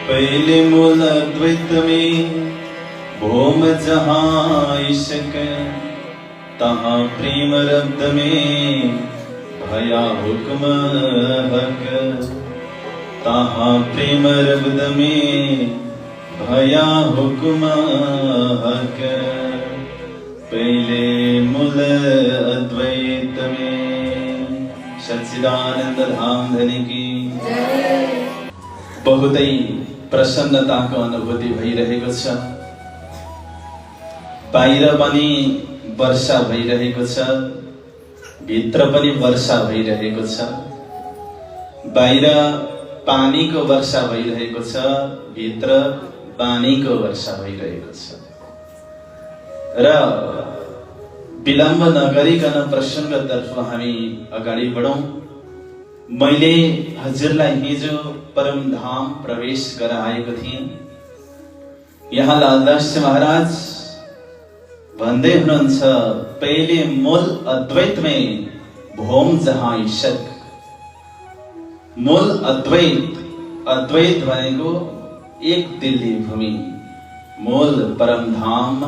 पहले मूल अद्वैत में भोम जहाँ इश्क, तहाँ प्रेम रब्द में भया हुक्म हक। तहाँ प्रेम रब्द में भया हुक्म हक। पहले मूल अद्वैत में। सच्चिदानंद धाम धनी की बहुतै प्रसन्नताको अनुभूति भइरहेको छ। बाहिर पनि वर्षा भइरहेको छ, भित्र पनि वर्षा भइरहेको छ। बाहिर पानीको वर्षा भइरहेको छ, भित्र पानीको वर्षा भइरहेको छ। र विलम्ब नगरिकन प्रसङ्गतर्फ हामी अगाडि बढौं। मैले हजुरलाई हिजो परमधाम प्रवेश गराएको थिएँ। यहाँ लालदास महाराज भन्दै हुनुहुन्छ, पहले मूल अद्वैत में भोम जहाँ इश्क। मूल अद्वैत, अद्वैत भनेको एक दिल्ली भूमि, मूल परमधाम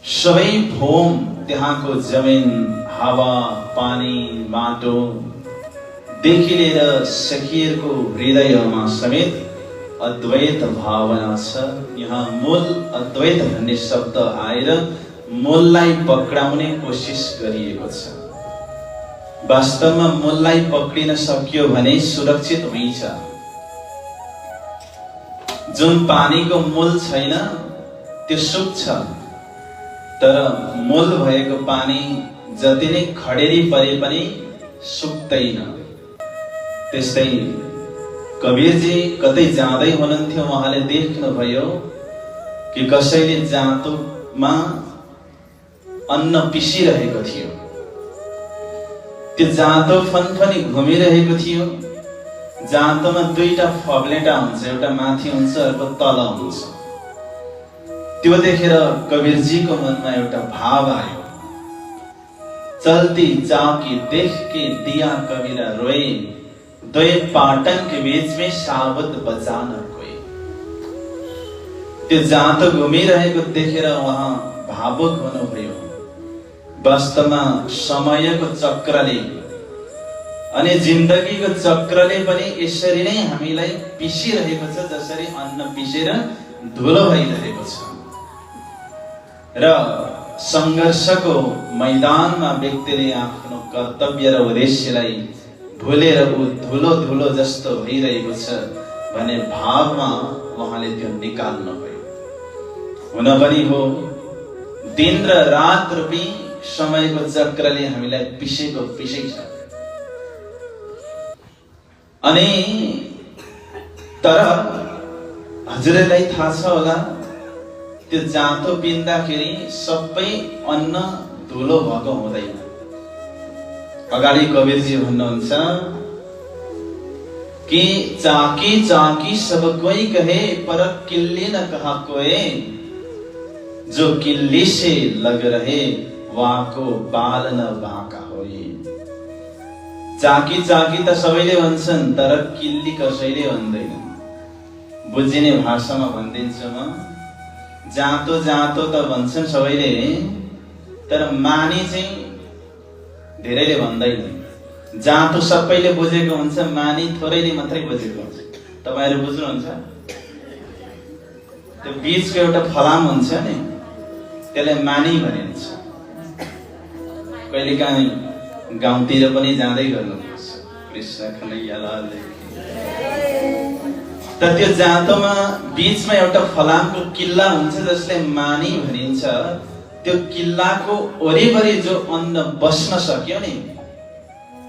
सबै भोम, त्यहाँको जमिन, हावा, पानी, माटो देखि लिएर सखियरको हृदयमा समेत अद्वैत भावना छ। यहाँ मूल अद्वैत भन्ने शब्द आएर मूललाई पक्राउने कोसिस गरिएको छ। वास्तवमा मूललाई पक्रिन सकियो भने सुरक्षित हुन्छ। जुन पानीको मूल छैन त्यो सुक्छ, तर मूल भएको पानी जति नै खडेरी परे पनि सुक्दैन। त्यस्तै कबीरजी कतै जाँदै हुनुहुन्थ्यो, उहाँले देख्नुभयो कि कसैले जाँतोमा अन्न पिसिरहेको थियो। त्यो जाँतो फनफनी घुमिरहेको थियो। जाँतोमा दुईटा फग्लेटा हुन्छ, एउटा माथि हुन्छ, अर्को तल हुन्छ। त्यो देखेर कबीरजीको मनमा एउटा भाव आयो। चलती चाकी देख के दिया कबीरा रोए, द्वै पाटन के बीच में साबुत बचान कोई। त्यो जाँतो घुमिरहेको देखेर उहाँ भावुक हुनुभयो। वास्तवमा समयको चक्रले अनि जिन्दगीको चक्रले पनि यसरी नै हामीलाई पिसिरहेको छ, जसरी अन्न पिसेर धुलो भइरहेको छ। र संघर्षको मैदानमा व्यक्तिले आफ्नो कर्तव्य र उद्देश्यलाई भुलेर ऊ धुलो धुलो जस्तो भइरहेको छ भन्ने भावमा उहाँले त्यो निकाल्नु भयो। हुन पनि हो, दिन र रात रूपी समयको चक्रले हामीलाई पिसेको पिसै छ। अनि तर हजुरलाई थाहा छ होला, त्यो जाँतो पिन्दाखेरि सबै अन्न धुलो भएको हुँदैन। अगाडि कबीरजी भन्नुहुन्छ कि चाकी चाकी सब कोई कहे, पर किल्ली न कहा कोई। जो किल्ली से लग रहे, वाको बाल न बाका होई। चाकी चाकी त सबैले भन्छन्, तर किल्ली कसैले भन्दैन। बुझिने भाषामा भनिदिन्छु म, जाँतो जाँतो त भन्छन् सबैले, तर मानी चाहिँ धेरैले भन्दैन। जाँतो सबैले बुझेको हुन्छ, मानी थोरैले मात्रै बुझेको हुन्छ। तपाईहरु बुझ्नुहुन्छ? त्यो बीचको एउटा फलाम हुन्छ नि, त्यसलाई मानी भनिन्छ। कहिलेकाहीँ गाउँतिर पनि जाँदै गर्नुपर्छ। कृष्ण कन्हैया लाल त त्यो जाँतोमा बीचमा एउटा फलामको किल्ला हुन्छ, जसले मानी भनिन्छ। त्यो किल्लाको वरिपरि जो अन्न बस्न सक्यो नि,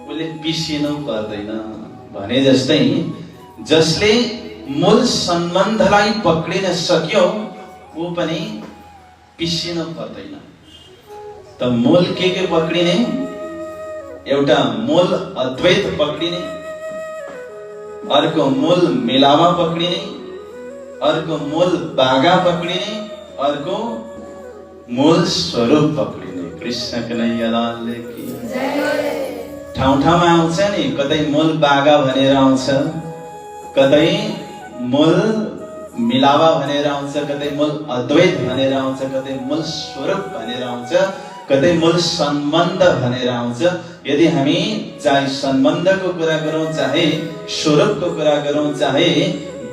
उसले पिसिनु पर्दैन। भने जस्तै जसले मूल सम्बन्धलाई पक्रिन सक्यो, ऊ पनि पिसिनु पर्दैन। त मूल के पक्रिने? एउटा मूल अद्वैत पक्रिने, अर्को मूल मेलामा पक्रिने, अर्को मूल बागा पक्रिने, अर्को मूल स्वरूप पक्रिने। कृष्ण कन्हैया लाल की ठाउँ ठाउँमा आउँछ नि, कतै मूल बागा भनेर आउँछ, कतै मूल मिलावा भनेर आउँछ, कतै मूल अद्वैत भनेर आउँछ, कतै मूल स्वरूप भनेर आउँछ, कतै मूल सम्बन्ध भनेर आउँछ। यदि हामी चाहे सम्बन्धको कुरा गरौँ, चाहे स्वरूपको कुरा गरौँ, चाहे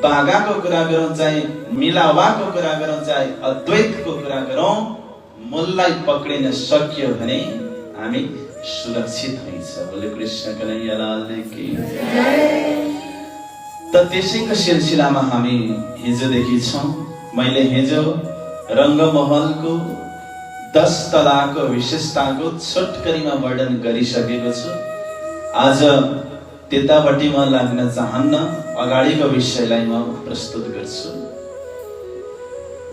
बागाको कुरा गरौँ, चाहे मिलावाको कुरा गरौँ, चाहे अद्वैतको कुरा गरौँ, मूललाई पक्रिन सकियो भने हामी सुरक्षित हुन्छ। बोले कृष्ण कन्हैया लाल की जय। त त्यसैको सिलसिलामा हामी हिजोदेखि छौँ। मैले हिजो रङ्गमहलको 10 तलाको विशेषताको छोटकरीमा वर्णन गरिसकेको छु। आज त्यतापट्टि म लाग्न चाहन्न, अगाडिको विषयलाई म प्रस्तुत गर्छु।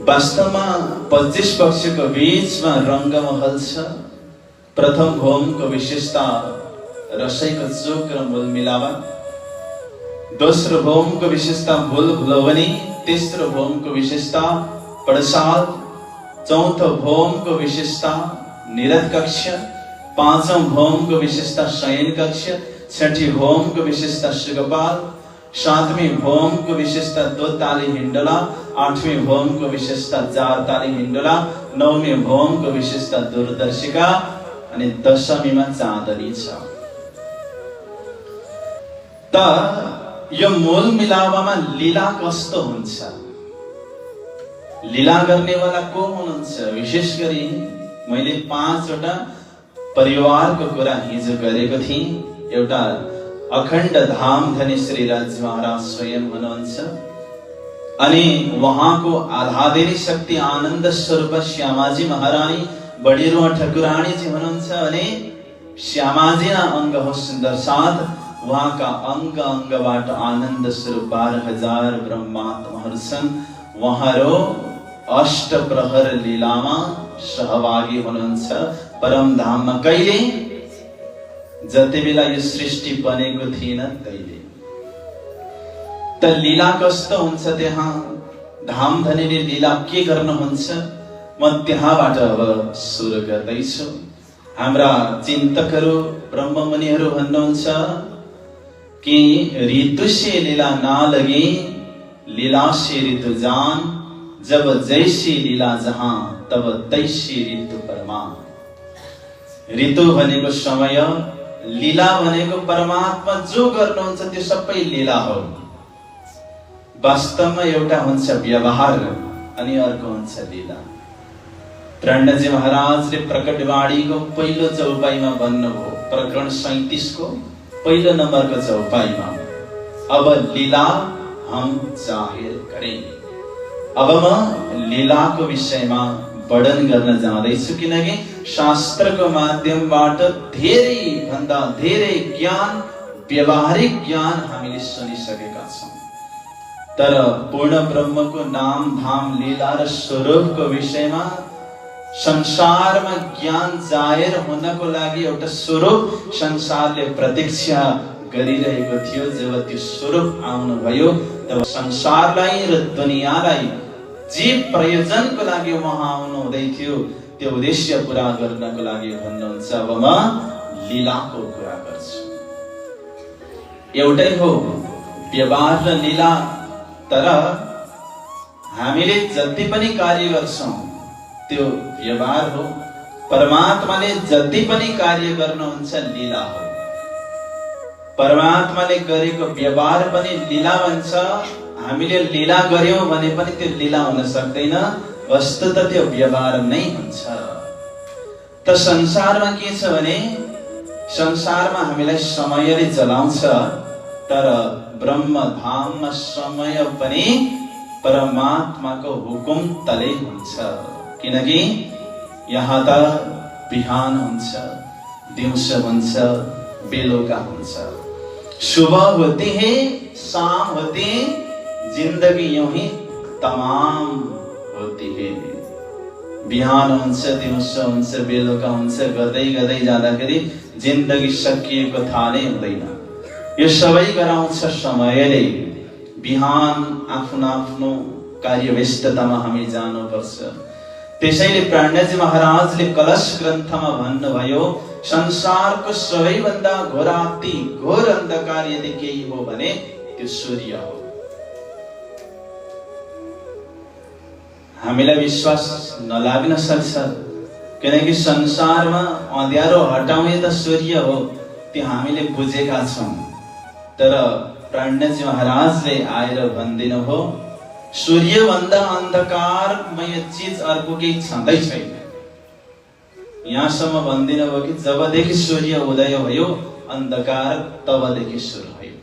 वास्तवमा 25 पक्षको बीचमा रङ्गमहल छ। प्रथम भौमको विशेषता रसैको चोक र मूल मिलावा, दोस्रो भौमको विशेषता भूल भुलवनी, तेस्रो भौमको विशेषता पडसाल, चौथो भौमको विशेषता निरत कक्ष, पाँचौं भौमको विशेषता शयन कक्ष, छठी भौमको विशेषता सुगपाल, सातवीं भौमको विशेषता 2 ताली हिण्डोला, आठवीं भौमको विशेषता 4 ताली हिण्डोला, नौवीं भौमको विशेषता दूरदर्शिका अनि 10मीमा चाँदनी छ। त यो मूल मिलावामा लीला कस्तो हुन्छ, लीला गर्नेवाला को हुनुहुन्छ? विशेष गरी मैले 5वटा परिवारको कुरा हिजो गरेको थिएँ। एउटा अखण्ड धाम धनी श्री राज महाराज स्वयं हुनुहुन्छ, अनि उहाँको आधादेवी शक्ति आनन्द स्वरूप श्यामाजी महारानी बडिरुवा ठकुरानी जी हुनुहुन्छ। अनि श्यामाजी अङ्ग हो सुन्दर साथ, उहाँका अङ्ग अङ्गबाट आनन्द स्वरूप 12,000 ब्रह्मात्माहरू छन्। उहाँहरू अष्टप्रहर लीलामा सहभागी हुनुहुन्छ परम धाममा। कहिले? जति बेला यो सृष्टि बनेको थिएन तैले। त लीला कस्तो हुन्छ त्यहाँ? धामधनीले लीला के गर्नुहुन्छ? म त्यहाँबाट अब सुरु गर्दैछु। हाम्रा चिन्तकहरू ब्रह्ममुनिहरू भन्नुहुन्छ कि ऋतु से लीला ना लगे, लीला से ऋतु जान, जब जैसी लीला जहाँ तब तैसी ऋतु परमान। ऋतु भनेको समय, लीला भनेको परमात्मा जो गर्नुहुन्छ त्यो सबै लीला हो। वास्तवमा एउटा हुन्छ व्यवहार अनि अर्को हुन्छ लीला। प्रणजी महाराजले प्रकटवाणीको पहिलो चौपाईमा भन्नुभयो, प्रकरण 37 को पहिलो नम्बरको चौपाईमा, अब लीला हम जाहिर करें। अब म लीलाको विषयमा वर्णन गर्न जाँदैछु, किनकि शास्त्रको माध्यमबाट धेरै भन्दा धेरै ज्ञान, व्यवहारिक ज्ञान हामीले सुनिसकेका छौँ। तर पूर्ण ब्रह्मको नाम धाम लीला र स्वरूपको विषयमा संसारमा ज्ञान जाहेर हुनको लागि एउटा स्वरूप संसारले प्रतीक्षा गरिरहेको थियो। जब त्यो स्वरूप आउनुभयो तब संसारलाई र दुनियाँलाई जे प्रयोजनको लागि उहाँ आउनु हुँदै थियो त्यो उद्देश्य पूरा गर्नको लागि भन्नुहुन्छ, अब म लीलाको कुरा गर्छु। एउटै हो व्यवहार र लीला, तर हामीले जति पनि कार्य गर्छौं त्यो व्यवहार हो। परमात्माले जति पनि कार्य गर्नुहुन्छ लीला हो। परमात्माले गरेको व्यवहार पनि लीला भन्छ। हामीले लीला गर्यौं भने पनि त्यो लीला हुन सक्दैन, वस्तुतः त्यो व्यवहार नै हुन्छ। त संसारमा के छ भने संसारमा हामीलाई समयले चलाउँछ, तर ब्रह्म धाममा समय पनि परमात्माको हुकुम तले हुन्छ। किनकि यहाँ त बिहान हुन्छ, दिउँसो हुन्छ, बेलुका हुन्छ। सुबह होती है, शाम होती है, जिंदगी यूं ही तमाम होती है। बिहान हुन्छ, दिउँसो हुन्छ, बेलुका हुन्छ, गर्दै गर्दै जाँदाखेरि जिन्दगी सकिएको थाहा नै हुँदैन। यो सबै गराउँछ समयले। बिहान आफ्नो आफ्नो कार्य व्यस्ततामा हामी जानुपर्छ। त्यसैले प्राणजी महाराजले कलश ग्रन्थमा भन्नुभयो, संसारको सबैभन्दा घोर अति घोर अन्धकार यदि केही हो भने त्यो सूर्य हो। हामीलाई विश्वास नलाग्न सक्छ, किनकि संसारमा अँध्यारो हटाउने त सूर्य हो, त्यो हामीले बुझेका छौँ। तर प्राणजी महाराजले आएर भन्दिनु हो, सूर्यभन्दा अन्धकारमय चिज अर्को केही छँदै छैन। यहाँसम्म भनिदिनु भयो कि जबदेखि सूर्य उदय भयो अंधकार तबदेखि सुरु भयो।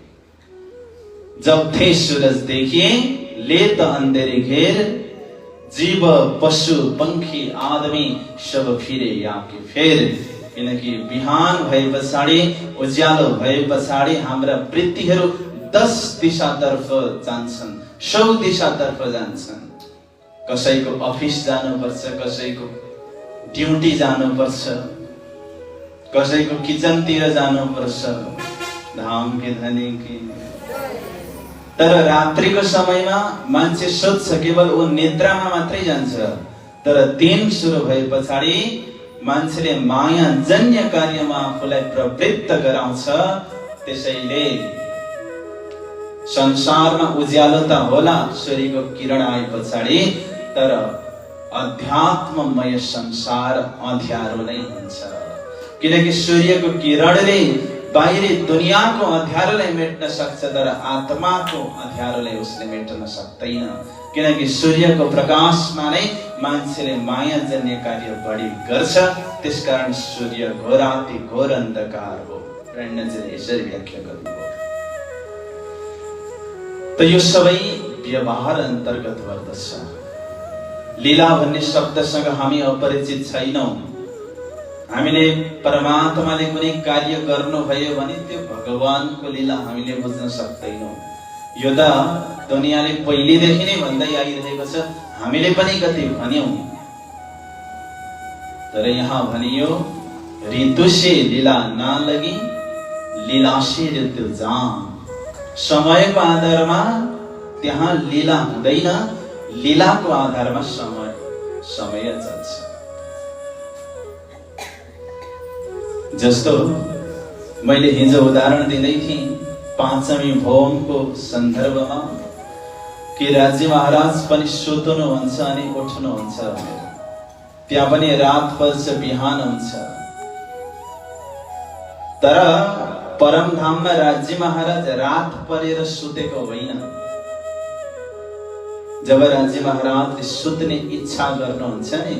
जब थे सूरज देखिए लेत अंधेरे घेर, जीव पशु पंखी आदमी सब फिरे आपके फेर। किनकि बिहान भए पछाडि उज्यालो भए पछाडि हाम्रा वृत्तिहरू 10 दिशातर्फ जान्छन्, 100 दिशातर्फ जान्छन्। कसैको अफिस जानुपर्छ, कसैको ड्युटी जानुपर्छ, कसैको किचनतिर जानुपर्छ, धाम के धनी की। तर रात्रिको समयमा मान्छे सोच्छ केवल ऊ निद्रामा मात्रै जान्छ। तर दिन सुरु भए पछाडि मान्छेले माया जन्य कार्यमा आफूलाई प्रवृत्त गराउँछ। त्यसैले संसारमा उज्यालो त होला सूर्यको किरण आए पछाडि, तर अध्यात्ममय संसार अँध्यारो नै हुन्छ। किनकि सूर्यको किरणले बाहिरी दुनियाँको अँध्यारोलाई मेट्न सक्छ, तर आत्माको अँध्यारोलाई उसले मेट्न सक्दैन। किनकि सूर्यको प्रकाशमा नै मान्छेले माया जन्य कार्य बढी गर्छ। त्यसकारण सूर्य घोराति घोर अन्धकार हो। प्रणजीले यसरी व्याख्या गर्नुभयो। त यो सबै व्यवहार अन्तर्गत पर्दछ। लीला भन्ने शब्दसँग हामी अपरिचित छैनौं। हामीले परमात्माले कुनै कार्य गर्नुभयो भने त्यो भगवानको लीला हामीले बुझ्न सक्दैनौं। यो त दुनियाँले पहिलेदेखि नै भन्दै आइरहेको छ, हामीले पनि कति भन्यौं। तर यहाँ भनियो ऋतु से लीला नलगी, लीला से ऋतु जान। समयको आधारमा त्यहाँ लीला हुँदैन, लीलाको आधारमा समय चल्छ। जस्तो मैले हिजो उदाहरण दिँदै थिएँ पाँचमी भौमको सन्दर्भमा कि राज्य महाराज पनि सुत्नुहुन्छ अनि उठ्नुहुन्छ भनेर। त्यहाँ पनि रात पर्छ बिहान हुन्छ। तर परमधाममा राज्य महाराज रात परेर सुतेको होइन। जब राज्य महाराजले सुत्ने इच्छा गर्नुहुन्छ नि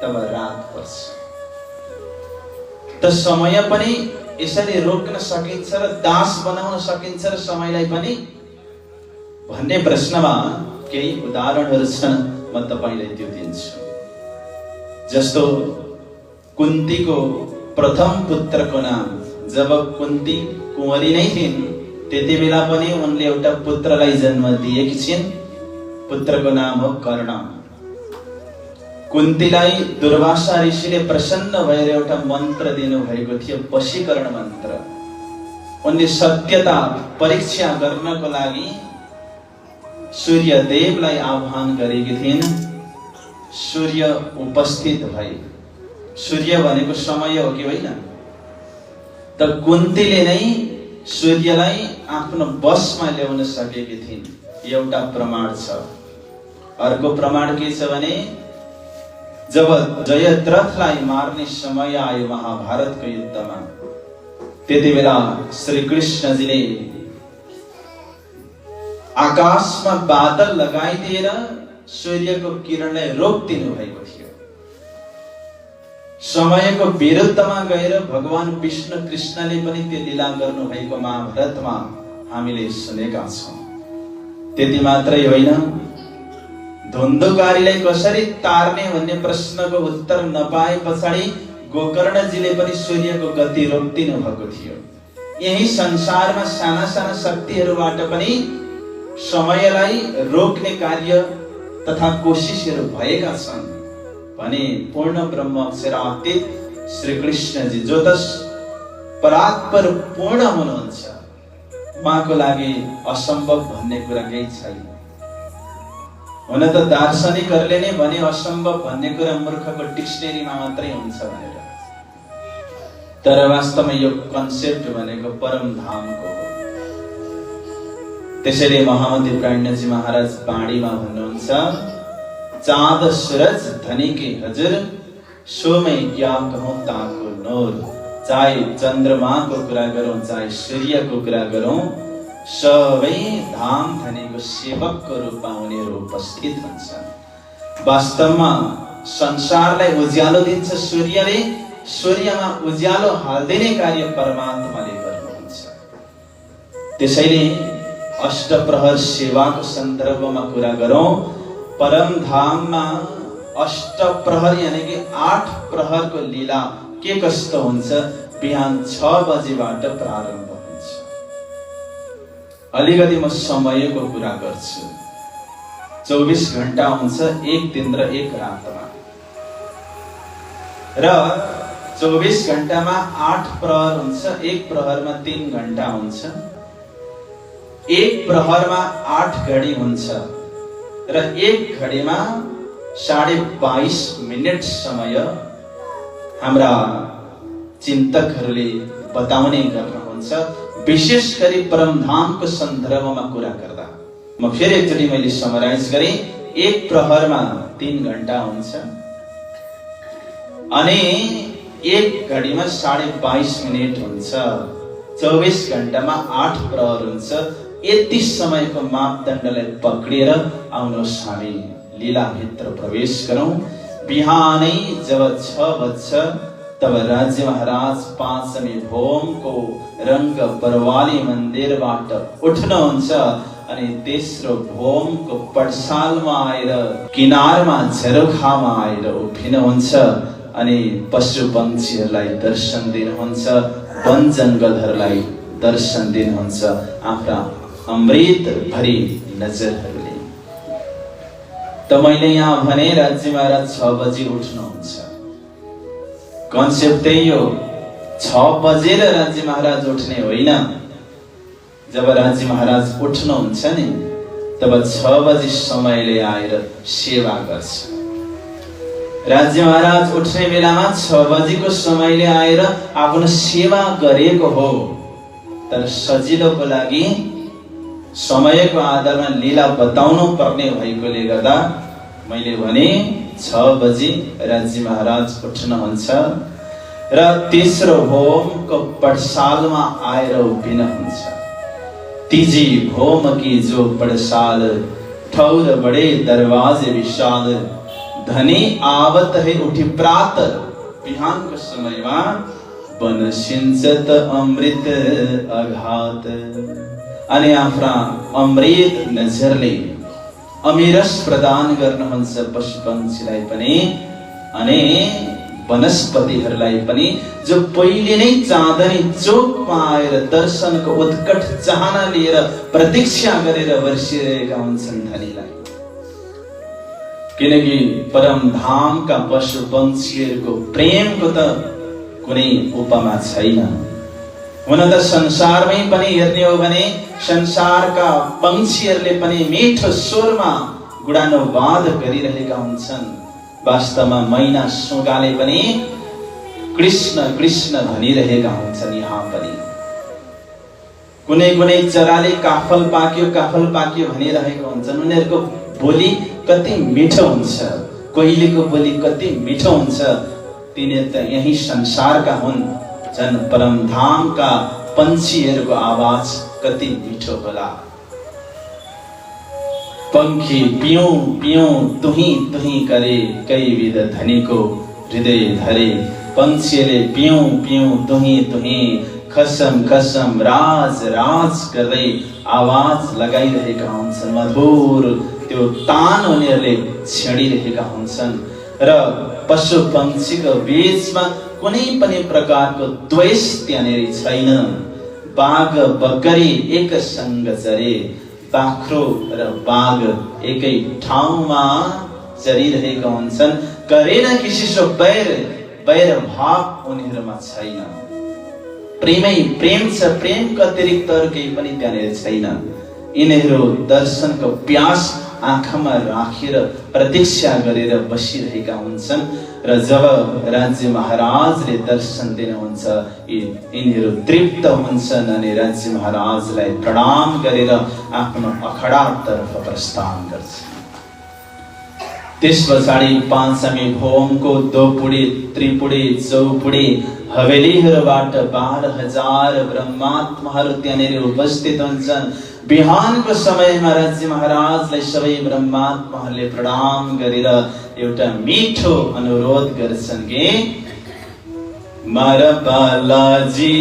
तब रात पर्छ। त समय पनि यसरी रोक्न सकिन्छ र दास बनाउन सकिन्छ र समयलाई पनि भन्ने प्रश्नमा केही उदाहरणहरू छन्, म तपाईलाई त्यो दिन्छु। जस्तो कुन्तीको प्रथम पुत्रको नाम, जब कुन्ती कुँवरी नै थिइन् त्यति बेला पनि उनले एउटा पुत्रलाई जन्म दिएकी छिन्। पुत्रको नाम हो कर्ण। कुन्तीलाई दुर्वासा ऋषिले प्रसन्न भएर एउटा मन्त्र दिनु भएको थियो, वशीकरण मन्त्र। उनले सत्यता परीक्षा गर्नको लागि सूर्यदेवलाई आह्वान गरेकी थिइन्। सूर्य उपस्थित भए। सूर्य भनेको समय हो कि होइन? त कुन्तीले नै सूर्यलाई आफ्नो वशमा ल्याउन सकेकी थिइन्। एउटा प्रमाण छ। अर्को प्रमाण के छ भने जब जयद्रथलाई मार्ने समय आयो महाभारतको युद्धमा, त्यति बेला श्री कृष्णजीले आकाशमा बादल लगाइदिएर सूर्यको किरणलाई रोकिदिनु भएको थियो। समयको विरुद्धमा गएर भगवान विष्णु कृष्णले पनि त्यो लीला गर्नु भएको महाभारतमा हामीले सुनेका छौं। त्यति मात्रै होइन, धुन्धुकारीलाई कसरी तार्ने भन्ने प्रश्नको उत्तर नपाए पछाडि गोकर्णजीले पनि सूर्यको गति रोकिदिनु भएको थियो। यही संसारमा साना साना शक्तिहरूबाट पनि समयलाई रोक्ने कार्य तथा कोशिशहरू भएका छन् भने पूर्ण ब्रह्म अक्षरातीत श्री कृष्णजी जो त परात्पर पूर्ण हुनुहुन्छ, उहाँको लागि असम्भव भन्ने कुरा केही छैन। हुन त दार्शनिकहरूले नै भने असम्भव भन्ने कुरा मूर्खको डिक्सनरीमा मात्रै हुन्छ भनेर। तर वास्तवमा यो कन्सेप्ट भनेको परम धामको हो। त्यसैले महामन्त्री प्राणजी महाराज बाणीमा भन्नुहुन्छ, चाँद सूरज धनी के हजुर सोमै क्या कहूँ ताको नोर। चाहे चन्द्रमाको कुरा गरौँ चाहे सूर्यको कुरा गरौँ सबै धाम धनीको सेवकको रूपमा उनीहरू उपस्थित हुन्छन्। वास्तवमा संसारलाई उज्यालो दिन्छ सूर्यले, सूर्यमा उज्यालो हाल्दिने कार्य परमात्माले गर्नुहुन्छ। त्यसैले अष्टप्रहर सेवाको सन्दर्भमा कुरा गरौँ, परमधाममा अष्टप्रहर यानि कि 8 प्रहरको लीला के कस्तो हुन्छ, बिहान 6 बजेबाट प्रारम्भ हुन्छ। अलिकति म समयको कुरा गर्छु। 24 घण्टा हुन्छ एक दिन र एक रातमा, र 24 घण्टामा 8 प्रहर हुन्छ, एक प्रहरमा 3 घण्टा हुन्छ, एक प्रहरमा 8 घडी हुन्छ र एक घडीमा 22.5 मिनट समय हाम्रा चिन्तकहरूले बताउने गर्नुहुन्छ। विशेष गरी परमधामको सन्दर्भमा कुरा गर्दा म फेरि एकचोटि मैले समराइज गरेँ। एक प्रहरमा 3 घण्टा हुन्छ अनि एक घडीमा 22.5 मिनट हुन्छ। 24 घण्टामा 8 प्रहर हुन्छ। यति समयको मापदण्डलाई पक्रिएर आउनुहोस् हामी लीलाभित्र प्रवेश गरौँ। बिहानै जब 6 बज्छ तब राज्य महाराज पाँचमी भोमको रंग बरवाली मन्दिरबाट उठ्नुहुन्छ अनि तेस्रो भोमको पडसालमा आएर किनारमा झरोखामा आएर उभिनुहुन्छ अनि पशु पक्षीहरूलाई दर्शन दिनुहुन्छ, वन जंगलहरूलाई दर्शन दिनुहुन्छ आफ्ना अमृत भरी नजरहरूले। त मैले यहाँ भने राज्य महाराज 6 बजे उठ्नुहुन्छ। कन्सेप्ट त्यही हो, 6 बजेर राज्य महाराज उठ्ने होइन। जब राज्य महाराज उठ्नुहुन्छ नि तब 6 बजे समयले आएर सेवा गर्छ। राज्य महाराज उठ्ने बेलामा 6 बजेको समयले आएर आफ्नो सेवा गरेको हो, तर सजिलोको लागि समयको आधारमा लीला बताउनु पर्ने भएकोले गर्दा मैले भने 6 बजे राज्य महाराज उठ्नुहुन्छ र तेस्रो भोमको पडसालमा आएर उभिनुहुन्छ। तीजी भोम की जो पडसाल, ठौर बड़े दरवाजे विशाल, धनी आवत है उठी प्रात। बिहानको समयमा बन सिंचत अमृत अघात अनि आफ्ना अमृत नजरले अमिरस प्रदान गर्नुहुन्छ पशु पक्षीलाई पनि अनि वनस्पतिहरूलाई पनि, जो पहिले नै चाँदनी चोकमा आएर दर्शनको उत्कट चाहना लिएर प्रतीक्षा गरेर बसिरहेका हुन्छन् धनीलाई। किनकि परमधामका पशु पक्षीहरूको प्रेमको त कुनै उपमा छैन। हुन त संसारमै पनि हेर्ने हो भने संसारका पक्षीहरूले पनि मिठो स्वरमा गुडानुवाद गरिरहेका हुन्छन्। वास्तवमा मैना सुगाले पनि कृष्ण कृष्ण भनिरहेका हुन्छन्। यहाँ पनि कुनै कुनै चराले काफल पाक्यो भनिरहेका हुन्छन्। उनीहरूको बोली कति मिठो हुन्छ, कोइलीको बोली कति मिठो हुन्छ। तिनीहरू त यही संसारका हुन्, झन् परमधामका पन्छीहरूको आवाज कति मिठो होला। पंखी पियूं पियूं तुही तुही करे, कई विध धनीको हृदय धरे। पंक्षीले पियूं पियूं तुही तुही, खसम खसम राज राज गर्दै आवाज लगाइरहेका हुन्छन्। मधुर त्यो तान उनीहरूले छेडिरहेका हुन्छन् र पशु पक्षीको बीचमा कुनै पनि प्रकारको द्वेष त्यहाँनेरि छैन। बाघ बकरी एक सँग चरे, बाख्रो र बाघ एकै ठाउँमा चरिरहेका हुन्छन्। करेन किसिसो बैर, बैर भाव उनीहरूमा छैन। प्रेमै प्रेम छ, प्रेमको अतिरिक्त अरू केही पनि त्यहाँनिर छैन। यिनीहरू दर्शनको प्यास आँखामा राखेर प्रतीक्षा गरेर बसिरहेका हुन्छन् र जब राज्य महाराजले दर्शन दिनुहुन्छ यिनीहरू तृप्त हुन्छन् अनि राज्य महाराजलाई प्रणाम गरेर आफ्नो अखडातर्फ प्रस्थान गर्छन्। त्यस पछाडि पाँचमी भोमको दोपुडी त्रिपुडी चौपुडी हवेलीहरूबाट 12,000 ब्रह्मात्माहरू त्यहाँनिर उपस्थित हुन्छन्। बिहानको समयमा राज्य महाराजलाई सबै ब्रह्मात्माहरूले प्रणाम गरेर एउटा मिठो अनुरोध गर्छन् कि मारा बालाजी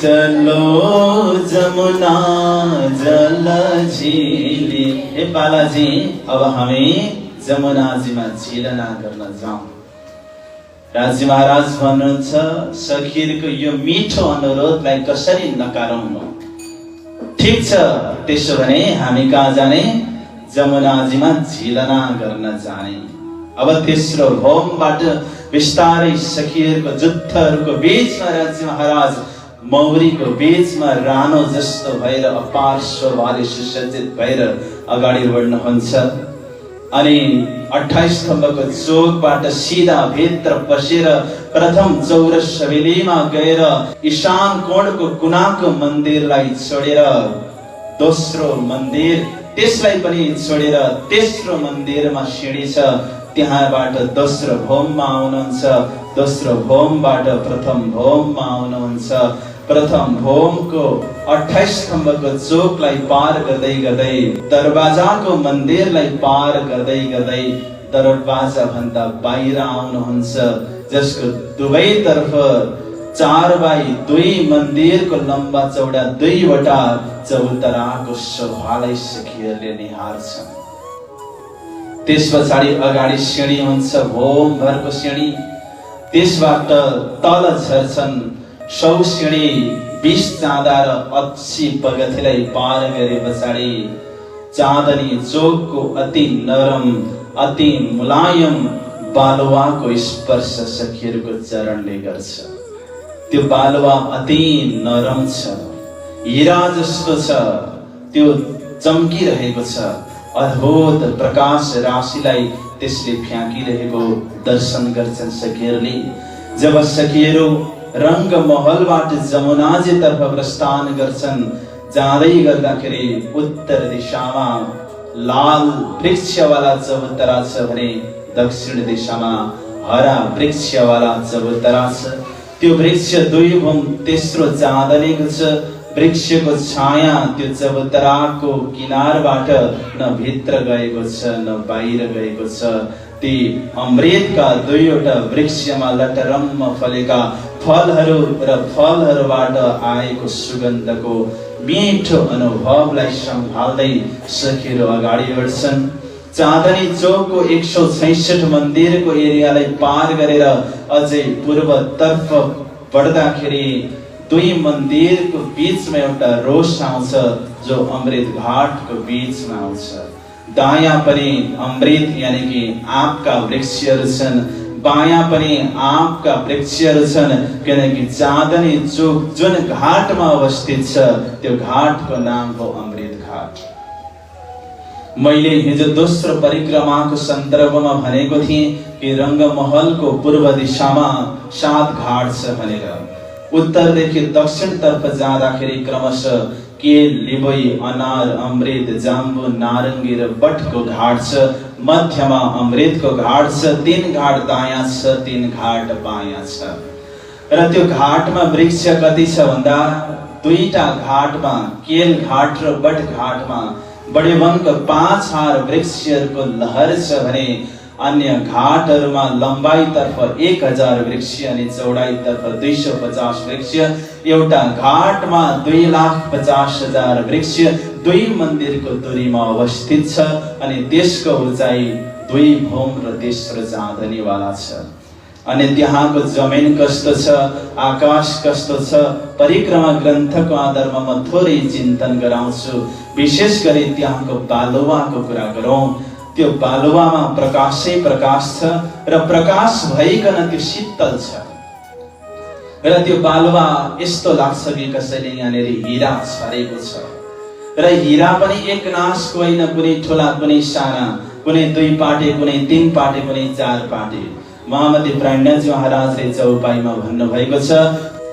चलो जमुना जल झीली। हे बालाजी, अब हामी जमुनाजीमा झिलना गर्न जाउँ। राज्य महाराज भन्नुहुन्छ सखीहरूको यो मिठो अनुरोधलाई कसरी नकारौँ? ठीक छ, त्यसो भने हामी कहाँ जाने? जमुनाजीमा झिलना गर्न जाने। अब तेस्रो भोमबाट बिस्तारै सखीहरूको जुद्धहरूको बीचमा राज्य महाराज मौरीको बीचमा रानो जस्तो भएर अपार शोभाले सुसज्जित भएर अगाडि बढ्नुहुन्छ। अनि 28 स्तम्भको चोकबाट सिधा भित्र पसेर प्रथम चौरस हवेलीमा गएर ईशान कोणको कुनाको मन्दिरलाई छोडेर दोस्रो मन्दिर त्यसलाई पनि छोडेर तेस्रो मन्दिरमा सिँढी छ, त्यहाँबाट दोस्रो भोममा आउनुहुन्छ। दोस्रो भोमबाट प्रथम भोममा आउनुहुन्छ। प्रथम भोमको 28 स्तम्भको चोकलाई पार गर्दै गर्दै दरवाजाको मन्दिरलाई पार गर्दै गर्दै दरवाजा भन्दा बाहिर आउनुहुन्छ, जसको दुवैतर्फ 4x2 मन्दिरको लम्बा चौडा 2वटा चौतराको शोभालाई सखीहरूले निहार्छन्। त्यस पछाडि अगाडि सिँढी हुन्छ, भोमभरको सिँढी। त्यसबाट तल झर्छन् 100 सिँढी, 20 चाँदा र 80 पगथीलाई पार गरे पछाडि चाँदनी चोकको अति नरम अति मुलायम बालुवाको स्पर्श सखीहरूको चरणले गर्छ। त्यो बालुवा अति नरम छ, हीरा जस्तो छ, त्यो चम्किरहेको छ। अद्भुत प्रकाश राशिलाई त्यसले फ्याँकिरहेको दर्शन गर्छन् सखीहरूले। जब सखीहरू रंग महलबाट जमुनाजीतर्फ प्रस्थान गर्छन्, जाँदै गर्दाखेरि उत्तर दिशामा लाल वृक्षवाला चबुतरा छ भने दक्षिण दिशामा हरा वृक्षवाला चबुतरा छ। त्यो वृक्ष 2 भोम तेस्रो चाँदनीको छ। वृक्षको छाया त्यो चबुतराको किनारबाट न भित्र गएको छ न बाहिर गएको छ। ती अमृतका 2वटा वृक्षमा लटरम्म फलेका फलहरू र फलहरूबाट आएको सुगन्धको मिठो अनुभवलाई सम्हाल्दै सखीहरू अगाडि बढ्छन्। चाँदनी चोकको 166 मन्दिरको एरियालाई पार गरेर अझै पूर्वतर्फ बढ्दाखेरि 2 मन्दिरको बीचमा एउटा रोस आउँछ, जो अमृत घाटको बीचमा आउँछ। दायाँ पनि अमृत यानी कि आँपका वृक्षहरू छन्, बायाँ पनि आँपका वृक्षहरू छन्, किनकि चाँदनी चोक जुन घाटमा अवस्थित छ त्यो घाटको नाम हो अमृत घाट। मैले हिजो दोस्रो परिक्रमाको सन्दर्भमा भनेको थिएँ कि रङ्गमहलको पूर्व दिशामा 7 घाट छ भनेर। उत्तरदेखि दक्षिणतर्फ जाँदाखेरि क्रमशः केल, लिबोई, अनार, अमृत, जाम्बु, नारङ्गी र बटको घाट छ। मध्यमा अमृतको घाट छ। 3 घाट दायाँ छ, 3 घाट बायाँ छ। र त्यो घाटमा वृक्ष कति छ भन्दा 2टा घाटमा केल घाट र बट घाटमा बडे वनको 5 हार वृक्षहरूको लहर छ भने अन्य घाटहरूमा लम्बाइतर्फ 1000 वृक्ष अनि चौडाइतर्फ 250 वृक्ष। एउटा घाटमा 2,50,000 वृक्ष 2 मन्दिरको दूरीमा अवस्थित छ अनि त्यसको उचाइ 2 भोम र तेस्रो चाँदनीवाला छ। अनि त्यहाँको जमिन कस्तो छ, आकाश कस्तो छ, परिक्रमा ग्रन्थको आधारमा म थोरै चिन्तन गराउँछु। विशेष गरी त्यहाँको बालुवाको कुरा गरौँ। त्यो बालुवामा प्रकाशै प्रकाश छ र प्रकाश भइकन त्यो शीतल छ र त्यो बालुवा यस्तो लाग्छ कि कसैले यहाँनिर हीरा छरेको छ। र हीरा पनि एक नासको होइन, कुनै ठुला कुनै साना, कुनै 2 पाटे कुनै 3 पाटे कुनै 4 पाटे। महामती प्राज्ञजी महाराजले चौपाईमा भन्नुभएको छ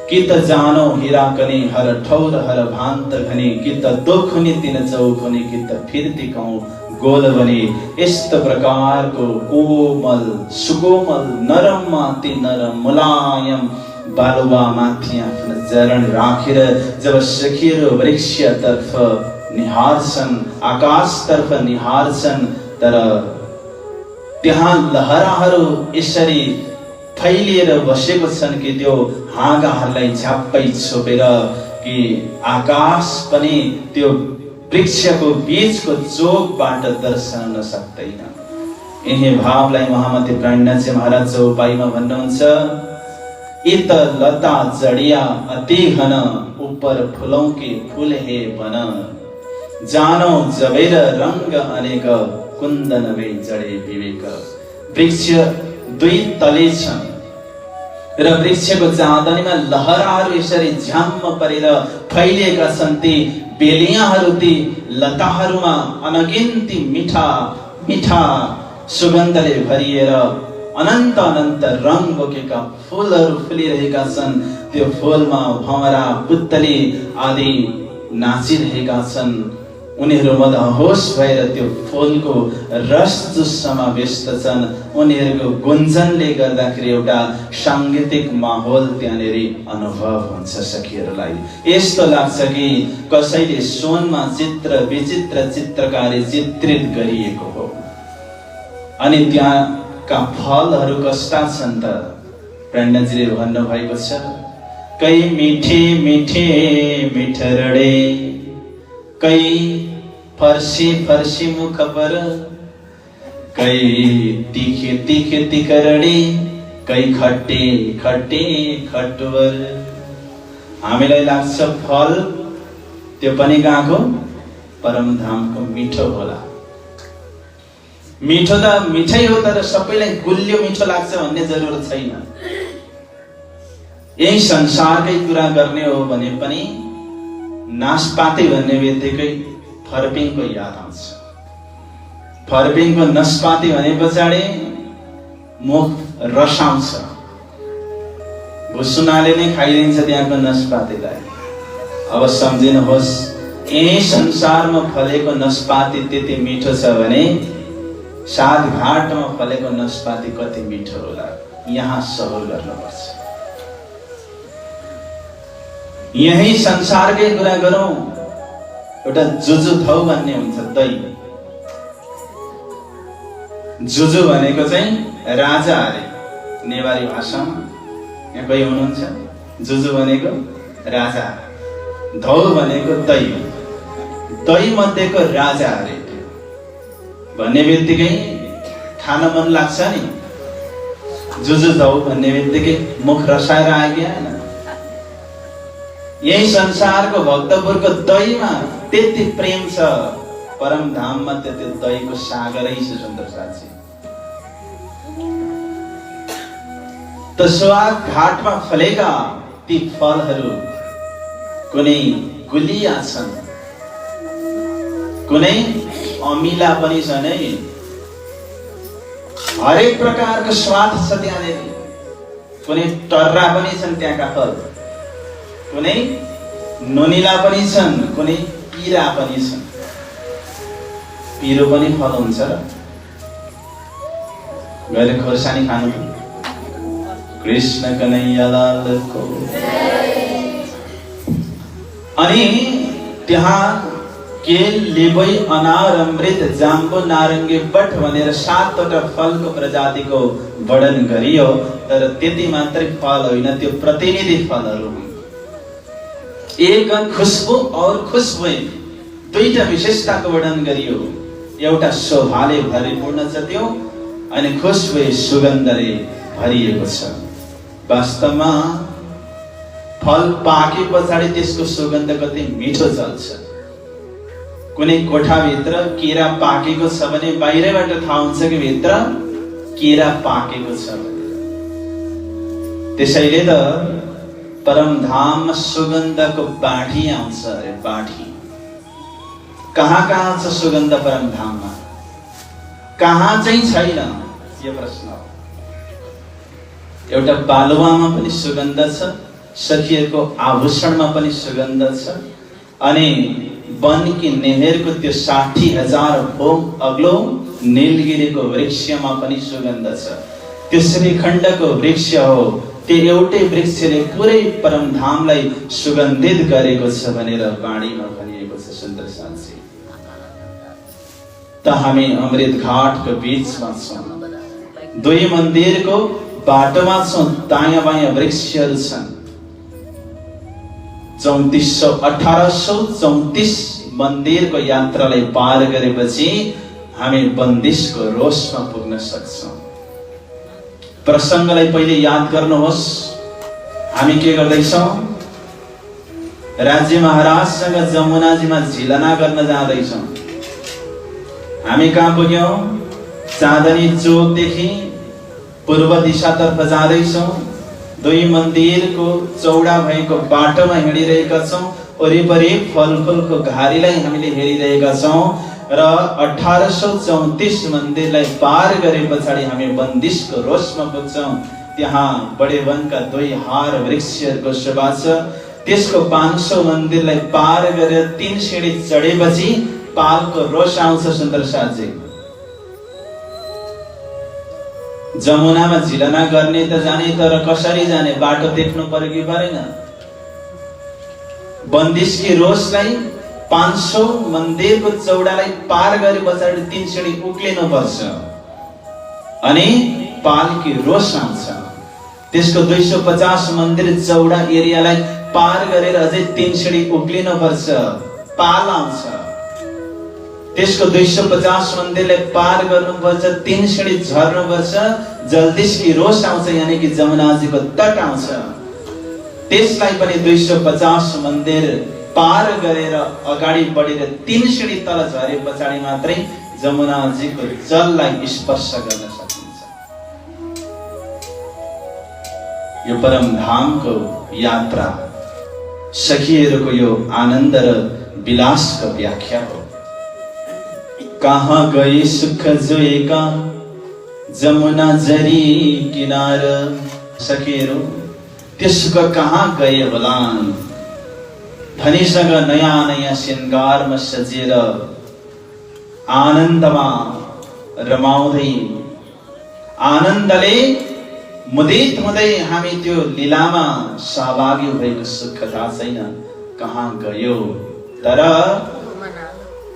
कि त जानो हीरा कनी हर ठौर हर भान्त घनी, कि त दोखुनी 3 चौखुनी, कि त फिर्ती कहूँ गोल बने यस्तो प्रकारको कोमल सुकोमल नरम अति नरम मुलायम बालुवा माथि आफ्नो चरण राखेर जब सखीहरू वृक्षतर्फ निहार्छन् आकाशतर्फ निहार्छन् तर त्यहाँ लहराहरू यसरी फैलिएर बसेको छन् कि त्यो हाँगाहरूलाई झ्याप्पै छोपेर कि आकाश पनि त्यो वृक्षको बीचको चोकबाट दर्शन हुन सक्दैन। यही भावलाई महामती प्राणनाथजी महाराज चौपाईमा भन्नुहुन्छ, इत लता जडिया अति घन ऊपर फूलों के फूल हे बन, जानो जबेर रंग अनेक कुन्दन वे जडे विवेक। वृक्ष दुई तले छन् र वृक्षको चाँदनीमा लहराहरू यसरी झ्याम्म परेर फैलिएका छन्। ती बेलियाहरू ती लताहरूमा अनगिन्ती मिठा मिठा सुगन्धले भरिएर अनन्त अनन्त रङ बोकेका फूलहरू फुलिरहेका छन्। त्यो फूलमा भँवरा पुत्तली आदि नाचिरहेका छन्। उनीहरू मदहोस भएर त्यो फूलको रस जुस्समा व्यस्त छन्। उनीहरूको गुन्जनले गर्दाखेरि एउटा साङ्गीतिक माहौल त्यहाँनिर अनुभव हुन्छ सखीहरूलाई। यस्तो लाग्छ कि कसैले सोनमा चित्र विचित्र चित्रकारी चित्रित गरिएको हो। अनि त्यहाँका फलहरू कस्ता छन् त? प्रणनाथजीले भन्नुभएको छ, कै मिठे मिठे मिठरडे, कै फर्सी फर्सी मुख पर, कै तीखे तीखे तिकरडे, कै खट्टे खट्टे खटवर। हामीलाई लाग्छ फल त्यो पनि कहाँको? परमधामको मिठो होला। मिठो त मिठै हो, तर सबैलाई गुलियो मिठो लाग्छ भन्ने जरुरत छैन। यही संसारकै कुरा गर्ने हो भने पनि नासपाती भन्ने बित्तिकै फर्पिङको याद आउँछ। फर्पिङको नस्पाती भने पछाडि मुख रसाउँछ। भुसुनाले नै खाइदिन्छ त्यहाँको नस्पातीलाई। अब सम्झिनुहोस्, यही संसारमा फलेको नस्पाती त्यति मिठो छ भने सात घाटमा फलेको नस्पाती कति मिठो होला। यहाँ सहर गर्नुपर्छ। यही संसारकै कुरा गरौँ, एउटा जुजु थौ भन्ने हुन्छ, दही। जुजु भनेको चाहिँ राजा अरे नेवारी भाषामा। यहाँ कोही हुनुहुन्छ? जुजु भनेको राजा, धौ भनेको दही, दही मध्येको राजा अरे भन्ने बित्तिकै खान मन लाग्छ नि। जुजु धौ भन्ने बित्तिकै मुख रसाएर आइगयो हैन? यही संसारको भक्तपुरको दहीमा त्यति प्रेम छ, परम धाममा त्यति दहीको सागरै छ। सुन्दर साथी, त स्वाद घाटमा फलेका ती फलहरू कुनै गुलिया छन्, कुनै अमिला पनि छन् है। हरेक प्रकारको स्वाद छ त्यहाँनिर। कुनै टर्रा पनि छन् त्यहाँका फल, कुनै नुनिला पनि छन्, कुनै पिरा पनि छन्। पिरो पनि फल हुन्छ र गएर खोर्सानी खानु। कृष्ण कन्हैया लालको। अनि त्यहाँ केल लिबई अनार अमृत जाम्बो नारङ्गी बट भनेर 7वटा फलको प्रजातिको वर्णन गरियो। तर त्यति मात्रै फल होइन, त्यो प्रतिनिधि फलहरू हुन्। एक खुशबु और खुशबु, दुईटा विशेषताको वर्णन गरियो। एउटा शोभाले भरिपूर्ण छ त्यो, अनि खुशबु सुगन्धले भरिएको छ। वास्तवमा फल पाके पछाडि त्यसको सुगन्ध कति मिठो चल्छ। कुनै कोठाभित्र केरा पाकेको छ भने बाहिरबाट थाहा हुन्छ कि भित्र केरा पाकेको छ। त्यसैले त परमधाममा सुगन्धको बाढी आउँछ अरे, बाढी। कहाँ कहाँ छ सुगन्ध परमधाममा? कहाँ चाहिँ छैन? यो प्रश्न हो। एउटा बालुवामा पनि सुगन्ध छ, सखीहरूको आभूषणमा पनि सुगन्ध छ, अनि वन की नेहेरको त्यो 60,000 भोग अग्लो नीलगिरीको वृक्षमा पनि सुगन्ध छ। त्यो श्रीखण्डको वृक्ष हो, त्यो एउटै वृक्षले पुरै परमधामलाई सुगन्धित गरेको छ भनेर वाणीमा भनिएको छ। सुन्दर साथी, त हामी अमृत घाटको बीचमा छौँ, दुई मन्दिरको बाटोमा छौँ, दायाँ बायाँ वृक्षहरू छन्। 1834 मन्दिरको यात्रालाई पार गरेपछि हामी बन्दिशको रोशमा पुग्न सक्छौँ। प्रसङ्गलाई पहिले याद गर्नुहोस्, हामी के गर्दैछौँ? राज्य महाराजसँग जमुनाजीमा झिलना गर्न जाँदैछौँ। हामी कहाँ पुग्यौँ? चाँदनी चोकदेखि पूर्व दिशातर्फ जाँदैछौँ। दुई मन्दिरको चौडा भएको बाटोमा हिँडिरहेका छौँ। वरिपरि फलफुलको घारीलाई हामीले हेरिरहेका छौँ र 1834 मन्दिरलाई पार गरे पछाडि हामी बन्दिशको रोशमा पुग्छौँ। त्यहाँ बडे वनका दुई हार वृक्षहरूको शोभा छ। त्यसको 500 मन्दिरलाई पार गरेर 3 सिँढी चढेपछि पालको रोश आउँछ। सुन्दर साथी, जमुनामा झिलना गर्ने त जाने, तर कसरी जाने? बाटो देख्नु पर्यो कि परेन? बन्दिशकी रोशलाई 500 मन्दिरको चौडालाई पार गरे पछाडि 3 सिँढी उक्लिनु पर्छ अनि पालकी रोश आउँछ। त्यसको 250 मन्दिर चौडा एरियालाई पार गरेर अझै 3 सिँढी उक्लिनु पर्छ, पाल आउँछ। त्यसको 250 मन्दिरलाई पार गर्नुपर्छ, 3 सिँढी झर्नुपर्छ, जल्दिसकी रोश आउँछ, यानी कि जमुनाजीको तट आउँछ। त्यसलाई पनि 250 मन्दिर पार गरेर अगाडि बढेर 3 सिँढी तल झरे पछाडि मात्रै जमुनाजीको जललाई स्पर्श गर्न सकिन्छ। यो परमधामको यात्रा सखीहरूको यो आनन्द र विलासको व्याख्या हो। कहाँ गए सुख जोएका जमुना जरी किनार। सखीहरू, त्यो सुख कहाँ गए होलान्? धनीसँग नयाँ नयाँ श्रृङ्गारमा सजिएर आनन्दमा रमाउँदै आनन्दले मुदित हुँदै हामी त्यो लीलामा सहभागी भएको सुख थाहा छैन कहाँ गयो। तर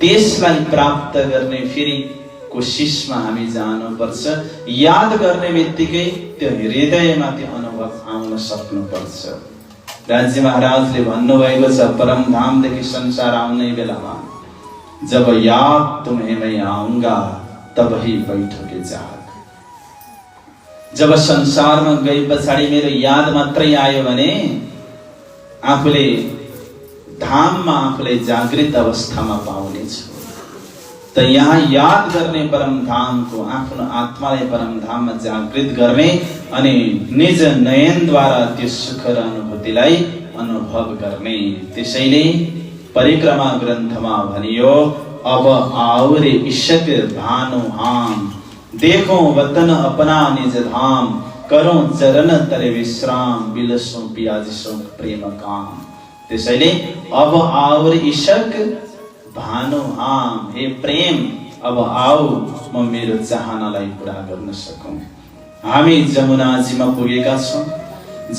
त्यसलाई प्राप्त गर्ने फेरि कोसिसमा हामी जानुपर्छ। याद गर्ने बित्तिकै त्यो हृदयमा त्यो अनुभव आउन सक्नुपर्छ। राज्य महाराजले भन्नुभएको छ, परमधामदेखि संसार आउने बेलामा जब याद तुम्हें मैं आऊंगा तब ही बैठोगे जाग। जब संसारमा गए पछाडि मेरो याद मात्रै आयो भने आफूले धाममा आफूलाई जागृत अवस्थामा पाउनेछु। त यहाँ याद गर्ने परमधामको, आफ्नो आत्मालाई परमधाममा जागृत गर्ने अनि निज नयनद्वारा त्यो सुख र अनुभूतिलाई अनुभव गर्ने। त्यसैले परिक्रमा ग्रन्थमा भनियो, अब आओ रे इशक भानु हम, देखो वतन अपना निज धाम, करो चरण तले विश्राम, बिलसों पियाजिसों प्रेम काम। त्यसैले अब आओ रे इशक भानु हम, हे प्रेम अब आओ म मेरो चाहनालाई पूरा गर्न सकौं। हामी जमुनाजीमा पुगेका छौं।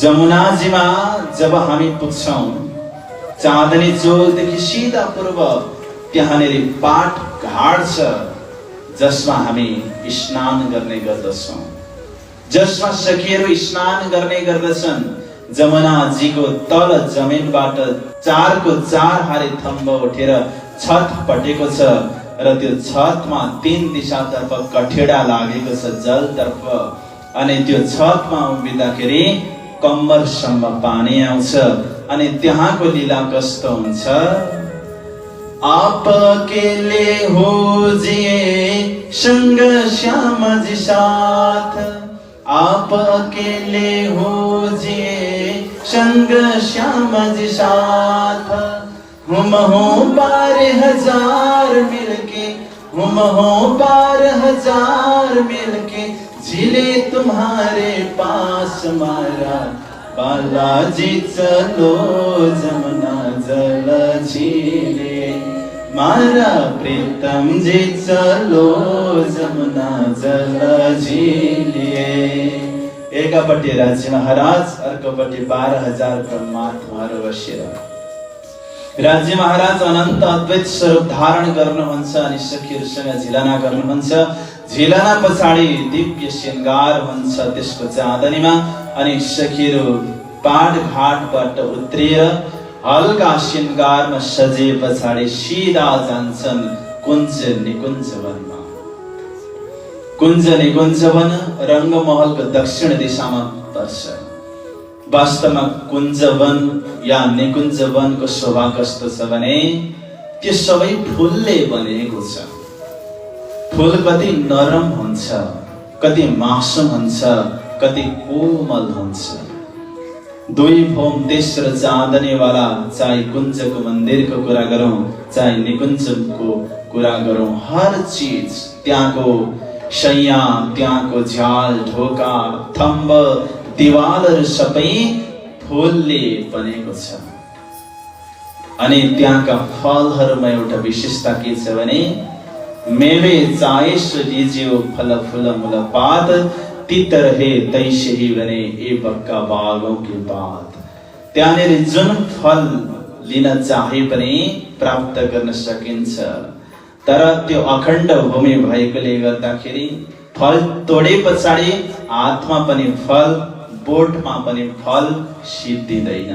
जमुनाजीमा जब हामी पुग्छौं, चाँदनी चोकदेखि सिधा पूर्व त्यहाँनेरि पाट घाट छ जसमा हामी स्नान गर्ने गर्दछौं, जसमा सखीहरू स्नान गर्ने गर्दछन्। जमुनाजीको तल जमिनबाट 4 को 4 हारे थम्ब उठेर छत पटेको छ र त्यो छतमा 3 दिशातर्फ कठेडा लागेको छ जलतर्फ। अनि त्यो छतमा उभिँदाखेरि कम्मरसम्म पानी आउँछ। अनि त्यहाँको लीला कस्तो हुन्छ? आप अकेले हो जिए संग श्याम जी साथ, आप अकेले हो जिए संग श्याम जी साथ, हम हो 12,000 मिलके, हम हो 12,000 मिलके, झिले तुम्हारे पास मारा बालाजी चलो जमुना जल झिले मारा प्रीतमजी चलो जमुना जल झिले। एकापट्टि राज्य महाराज अर्कोपट्टि 12,000 परमात्माहरू बसेर राज्य महाराज अनन्त अद्वैत स्वरूप धारण गर्नुहुन्छ अनि सखीहरूसँग झिलना गर्नुहुन्छ। झिलना पछाडि दिव्य श्रृंगार हुन्छ त्यसको चाँदनीमा अनि सखीहरू पाड घाटबाट उत्रिएर हल्का श्रृंगारमा सजे पछाडि सिधा जान्छन् कुञ्ज निकुञ्ज वनमा। कुञ्ज निकुञ्ज वन रङ्गमहलको दक्षिण दिशामा पर्छ। वास्तवमा कुञ्जवन या निकुञ्ज वनको शोभा कस्तो छ भने त्यो सबै फुलले बनेको छ। फुल कति नरम हुन्छ, कति मासुम हुन्छ, कति कोमल हुन्छ। दुई फोम तेस्रो चाँदनीवाला चाहे कुञ्जको मन्दिरको कुरा गरौँ चाहे निकुञ्जको कुरा गरौँ, हर चीज त्यहाँको शैया, त्यहाँको झ्याल ढोका थम्ब दिवालहरू सबै फुलले बनेको छ। अनि त्यहाँका फलहरूमा एउटा विशेषता के छ भने मेवे चाहे सो लीजियो फल फूल मूल पात तित रहे तैसे ही बने ए बक्का बागों के बात। त्यहाँनिर जुन फल लिन चाहे पनि प्राप्त गर्न सकिन्छ, तर त्यो अखण्ड भूमि भएकोले गर्दाखेरि फल तोडे पछाडि हातमा पनि फल बोटमा पनि फल सिद्धिदैन।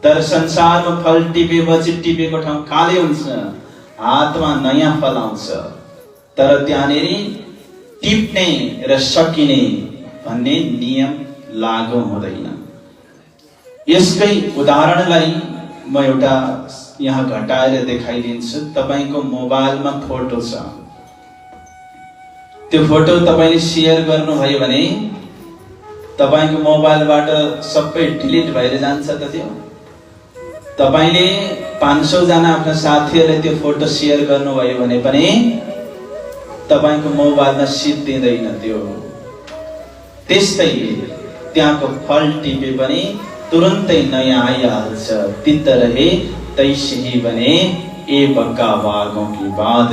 तर संसारमा फल टिपेपछि टिपेको ठाउँ खाली हुन्छ, हातमा नयाँ फल आउँछ। तर त्यहाँनिर टिप्ने र सकिने भन्ने नियम लागू हुँदैन। यसकै उदाहरणलाई म एउटा यहाँ घटाएर देखाइदिन्छु। तपाईको मोबाइलमा फोटो छ, त्यो फोटो तपाईले शेयर गर्नुभयो भने तपाईको मोबाइलबाट सबै डिलिट भएर जान्छ त त्यो। तपाईले 500 जना आफ्ना साथीहरूले त्यो फोटो शेयर गर्नुभयो भने पनि तपाईको मोबाइलमा सिद्धिदैन त्यो। त्यस्तै त्यहाँको फल टिपे पनि तुरुन्तै नयाँ आइहाल्छ। तित रहे तैसे ही बने ए बक्का बागों की बात।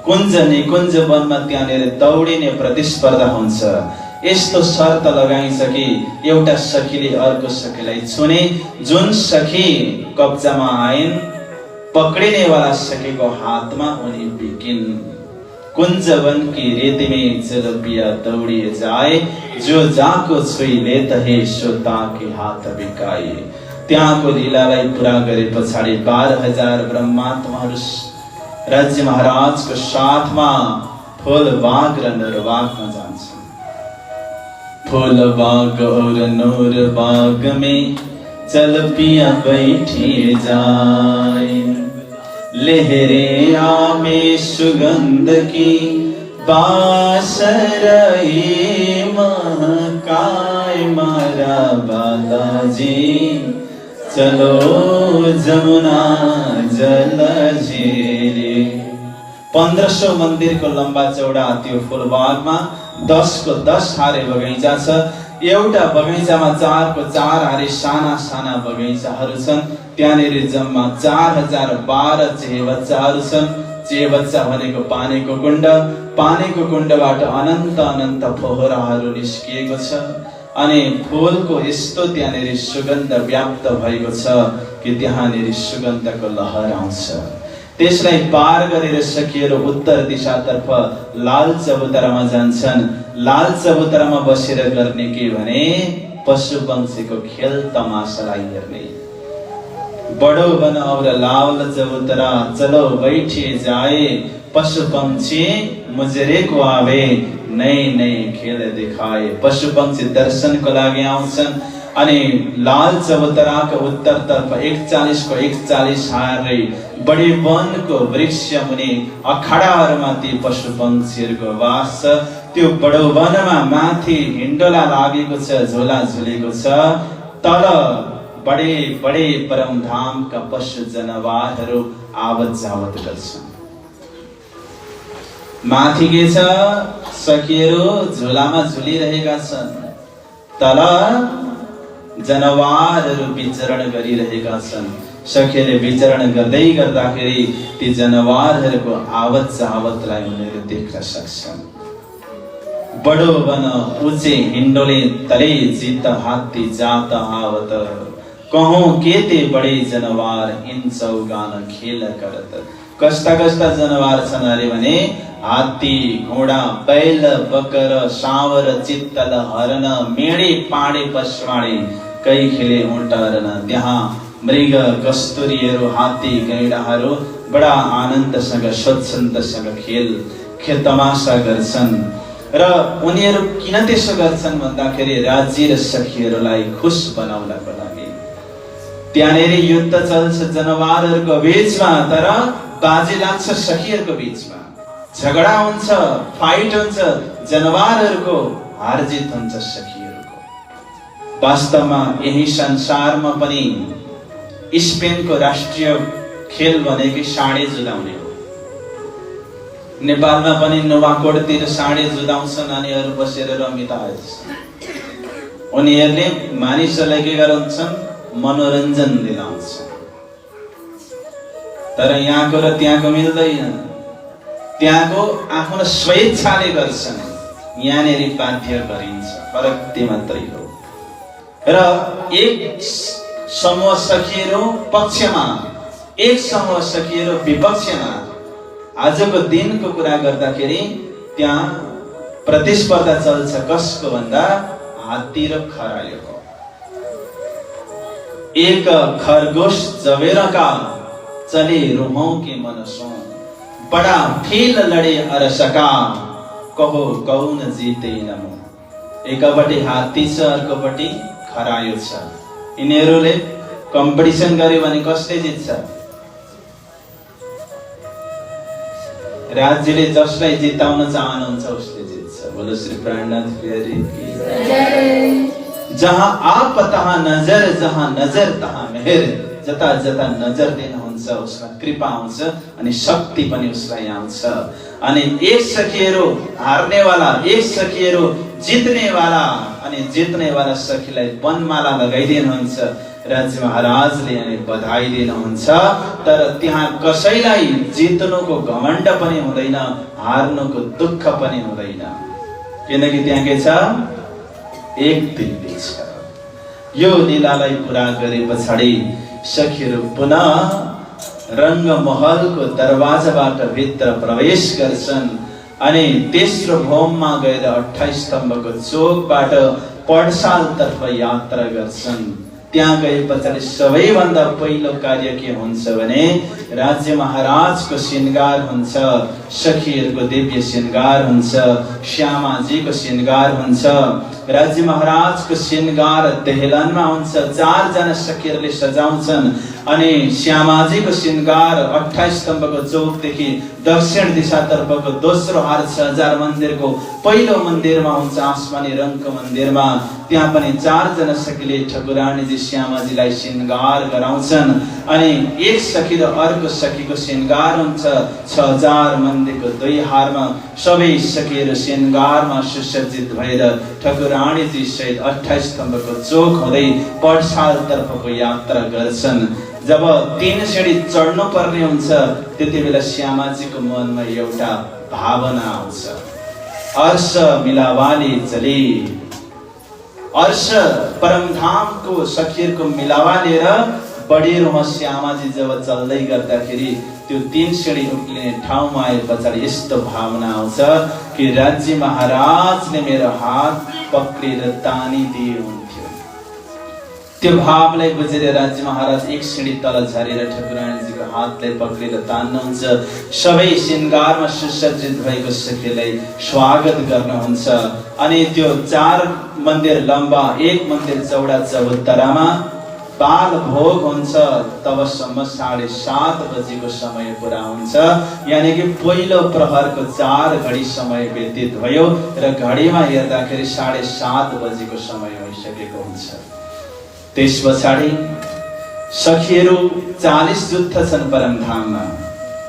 कुञ्ज निकुञ्ज वनमा त्यहाँनिर दौडिने प्रतिस्पर्धा हुन्छ। यस्तो शर्त लगाइन्छ कि एउटा सखीले अर्को सखीलाई छुने, जुन सखी कब्जामा आइन् पकडिनेवाला सखीको हातमा उनी बिकिन्। कुञ्जवन की रेती में चलो पिया दौड़िए जाए, जो जाको छुई लेता है सो ताके हात बिकाए। त्यहाँको लीलालाई पूरा गरे पछाडि 12,000 ब्रह्मात्माहरू राज्य महाराजको साथमा फूलबाग र नूरबागमा जान्छन्। फूलबाग और नूरबाग में चल पिया बैठिए जाए, लहरे आमे सुगंध की बासरई महकाए मारा बालाजी, चलो जमुना जल झिले। 1500 मन्दिरको लम्बा चौडा त्यो फूलबागमा 10 को 10 हारे बगैँचा छ। एउटा बगैँचामा 4 को 4 हारे साना साना बगैँचाहरू छन्। त्यहाँनिर जम्मा 4012 चेहेबच्चाहरू छन्। चेहेबच्चा भनेको पानीको कुण्ड, पानीको कुण्डबाट अनन्त अनन्त फोहराहरू निस्किएको छ। अनि फूलको यस्तो त्यहाँनिर सुगन्ध व्याप्त भएको छ कि त्यहाँनिर सुगन्धको लहर आउँछ। त्यसलाई पार गरेर सखीहरू उत्तर दिशातर्फ लाल चबुतरामा जान्छन्। लाल चबुतरामा बसेर गर्ने के भने पशु पंक्षीको खेल तमासालाई हेर्ने। बडो बन और लाल चबुतरा चलो बैठिए जाए, पशु पंक्षी मुजरे को आवे नए नए खेल दिखाए। पशु पंक्षी दर्शनको लागि आउँछन्। अनि लाल चबुतराको उत्तरतर्फ 41 को 41 हारे बढी वनको वृक्ष मुनि अखाडाहरूमा ती पशु पंक्षीहरूको वास छ। त्यो बडो वनमा माथि हिन्डोला लागेको छ, झोला झुलेको छ। तल बडे बडे परमधामका पशु जनावरहरू आवत जावत गर्छन्। माथि के छ, सखीहरू झोलामा झुलिरहेका छन्। तल जनावरहरू विचरण गरिरहेका छन्। सखीले विचरण गर्दै गर्दाखेरि ती जनावरहरूको आवत जावतलाई उनीहरू देख्न सक्छन्। बडो वन ऊंचे हिंडोले तले जीत हाथी जात आवत, कहूं केते बडे जनावर इन चौगान खेल करत। कस्ता कस्ता जनावर छन् अरे भने हात्ती, घोडा, बैल, बकर, सावर, चित्तल, हरण, मेढे, पाडे, पशवाडे, कै खेले उल्टरन। त्यहाँ मृग, कस्तुरीहरू, हात्ती, गैंडाहरू बडा आनन्दसँग स्वच्छन्दसँग खेल तमासा गर्छन्। र उनीहरू किन त्यसो गर्छन् भन्दाखेरि राज्य र सखीहरूलाई खुश बनाउनको लागि। त्यहाँनेरि युद्ध चल्छ जनावरहरूको बीचमा, तर बाजी लाग्छ सखीहरूको बीचमा। झगडा हुन्छ, फाइट हुन्छ, जनावरहरूको हार जित हुन्छ सखीहरूको। वास्तवमा यही संसारमा पनि स्पेनको राष्ट्रिय खेल भनेको साँडे जुधाउने हो। नेपालमा पनि नुवाकोटतिर साँडे जुधाउँछन् अनि अरू बसेर रमिरहेछन्। उनीहरूले मानिसहरूलाई के गराउँछन्? मनोरञ्जन दिलाउँछन्। तर यहाँको र त्यहाँको मिल्दैन। त्यहाँको आफ्नो स्वेच्छाले गर्छन्, यहाँनेरि बाध्य गरिन्छ। फरक त्यो मात्रै हो। र एक समूह सखीहरू पक्षमा, एक समूह सखीहरू विपक्षमा। आजको दिनको कुरा गर्दाखेरि त्यहाँ प्रतिस्पर्धा चल्छ कसको भन्दा हात्ती र खरायोको। एक खरगोश जवेरका चले रुहों के मनसों, बड़ा फेल लडे अरसका, कहो कौन जीते नमो। एकपट्टि हात्ती छ, अर्कोपट्टि खरायो छ। यिनीहरूले कम्पिटिसन गर्यो भने कसले जित्छ? राज्यले जसलाई जिताउन चाहनुहुन्छ उसले जित्छ। बोलो श्री प्राणनाथ बिहारी की। जहाँ आप तहाँ नजर, जहाँ नजर तहाँ मेहर। जता जता नजर दिनुहुन्छ उसमा कृपा आउँछ अनि शक्ति पनि उसलाई आउँछ। अनि एक सखीहरू हार्नेवाला, एक सखीहरू जित्नेवाला, अनि जित्नेवाला सखीलाई वनमाला लगाइदिनुहुन्छ राज्य महाराजले अनि बधाई दिनुहुन्छ। तर त्यहाँ कसैलाई जित्नुको घमण्ड पनि हुँदैन, हार्नुको दुःख पनि हुँदैन। किनकि त्यहाँ के छ? एक दिल्ली छ। यो लीलालाई पूरा गरे पछाडि सखीहरू पुनः रङ्गमहलको दरवाजाबाट भित्र प्रवेश गर्छन् अनि तेस्रो भौममा गएर 28 स्तम्भको चोकबाट पढसालतर्फ यात्रा गर्छन्। त्यहाँ गए पछाडि सबैभन्दा पहिलो कार्य के हुन्छ भने राज्य महाराजको श्रृंगार हुन्छ, सखीहरूको दिव्य श्रृंगार हुन्छ, श्यामाजीको श्रृंगार हुन्छ। राज्य महाराजको श्रृंगार देहलानमा हुन्छ। 4 जना सखीहरूले सजाउँछन् अनि श्यामाजीको श्रृंगार 28 स्तम्भको चौकदेखि दक्षिण दिशातर्फको दोस्रो हार 6000 मन्दिरको पहिलो मन्दिरमा हुन्छ, आसमानी रङको मन्दिरमा। त्यहाँ पनि 4 जना सखीले ठकुरानीजी श्यामाजीलाई श्रृंगार गराउँछन् अनि एक सखी र अर्को सखीको श्रृंगार हुन्छ। 6000 मन्दिरको 2 हारमा सबै सखीहरू श्रृंगारमा सुसज्जित भएर ठकुरानीजी सहित 28 स्तम्भको चोक हुँदै पढसालतर्फको यात्रा गर्छन्। जब 3 सिडी चढ्नु पर्ने हुन्छ त्यति बेला श्यामाजीको मनमा एउटा भावना आउँछ, अर्श मिलावाले चले। अर्श परमधामको सखीहरूको मिलावा लिएर बढी रुह श्यामाजी जब चल्दै गर्दाखेरि त्यो 3 सिडी उक्लिने ठाउँमा आए पछाडि यस्तो भावना आउँछ कि राज्य महाराजले मेरो हात पक्रेर तानी दिए हुन्थ्यो। त्यो भावलाई बुझेर राज्य महाराज 1 सिडी तल झरेर ठकुरानीजीको हातलाई पक्रेर तान्नुहुन्छ। सबै श्रृंगारमा सुसज्जित भएको सखीलाई स्वागत गर्नुहुन्छ अनि त्यो 4 मन्दिर लम्बा, 1 मन्दिर चौडा चबुतरामा बाल भोग हुन्छ। तबसम्म 7:30 बजेको समय पुरा हुन्छ, यानी कि पहिलो प्रहरको 4 घडी समय व्यतीत भयो र घडीमा हेर्दाखेरि 7:30 बजेको समय भइसकेको हुन्छ। त्यस पछाडि सखीहरू 40 जुत्थ छन् परमधाममा।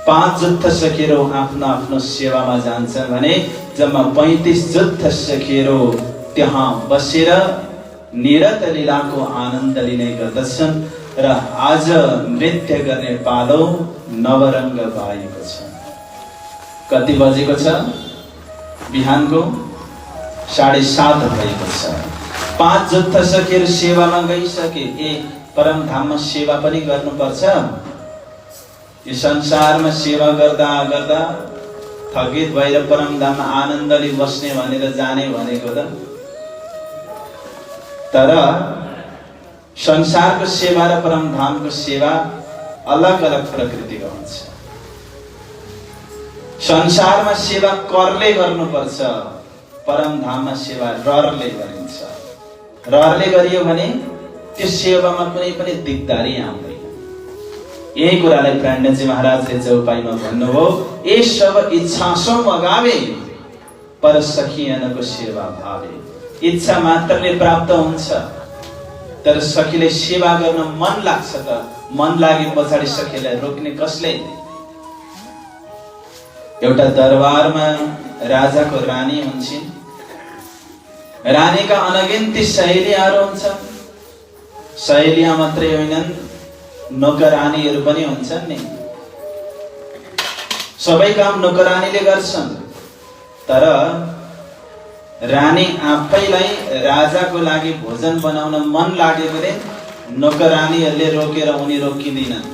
5 जुत्थ सखीहरू आफ्नो आफ्नो सेवामा जान्छन् भने जम्मा 35 जुत्थ सखीहरू त्यहाँ बसेर निरत लीलाको आनन्द लिने गर्दछन् र आज नृत्य गर्ने पालो नवरङ्ग भएको छ। कति बजेको छ? बिहानको 7:30 भएको छ। 5 जुत्थ सकेर सेवामा गइसके। परमधाममा सेवा पनि गर्नुपर्छ। यो संसारमा सेवा गर्दा गर्दा थकित भएर परमधाममा आनन्दले बस्ने भनेर जाने भनेको त। तर संसारको सेवा र परमधामको सेवा अलग अलग प्रकृतिको हुन्छ। संसारमा सेवा करले गर्नुपर्छ, परमधाममा सेवा रहरले गरिन्छ। रहरले गरियो भने त्यो सेवामा कुनै पनि दिक्दारी आउँदैन। यही कुरालाई प्राणजी महाराजले चौपाईमा भन्नुभयो, ए सब इच्छा सो मगावे पर सखियनको सेवा भावे। इच्छा मात्रले प्राप्त हुन्छ, तर सखीले सेवा गर्न मन लाग्छ त मन लागे पछाडि सखीलाई रोक्ने कसले? एउटा दरबारमा राजाको रानी हुन्छन्। रानीका अनगिन्ती सहेलीहरू हुन्छन्। सहेलिया मात्रै होइनन्, नोकरानीहरू पनि हुन्छन् नि। सबै काम नोकरानीले गर्छन्। तर रानी आफैलाई राजाको लागि भोजन बनाउन मन लागेकोले नोकरानीहरूले रोकेर उनी रोकिदिनन्।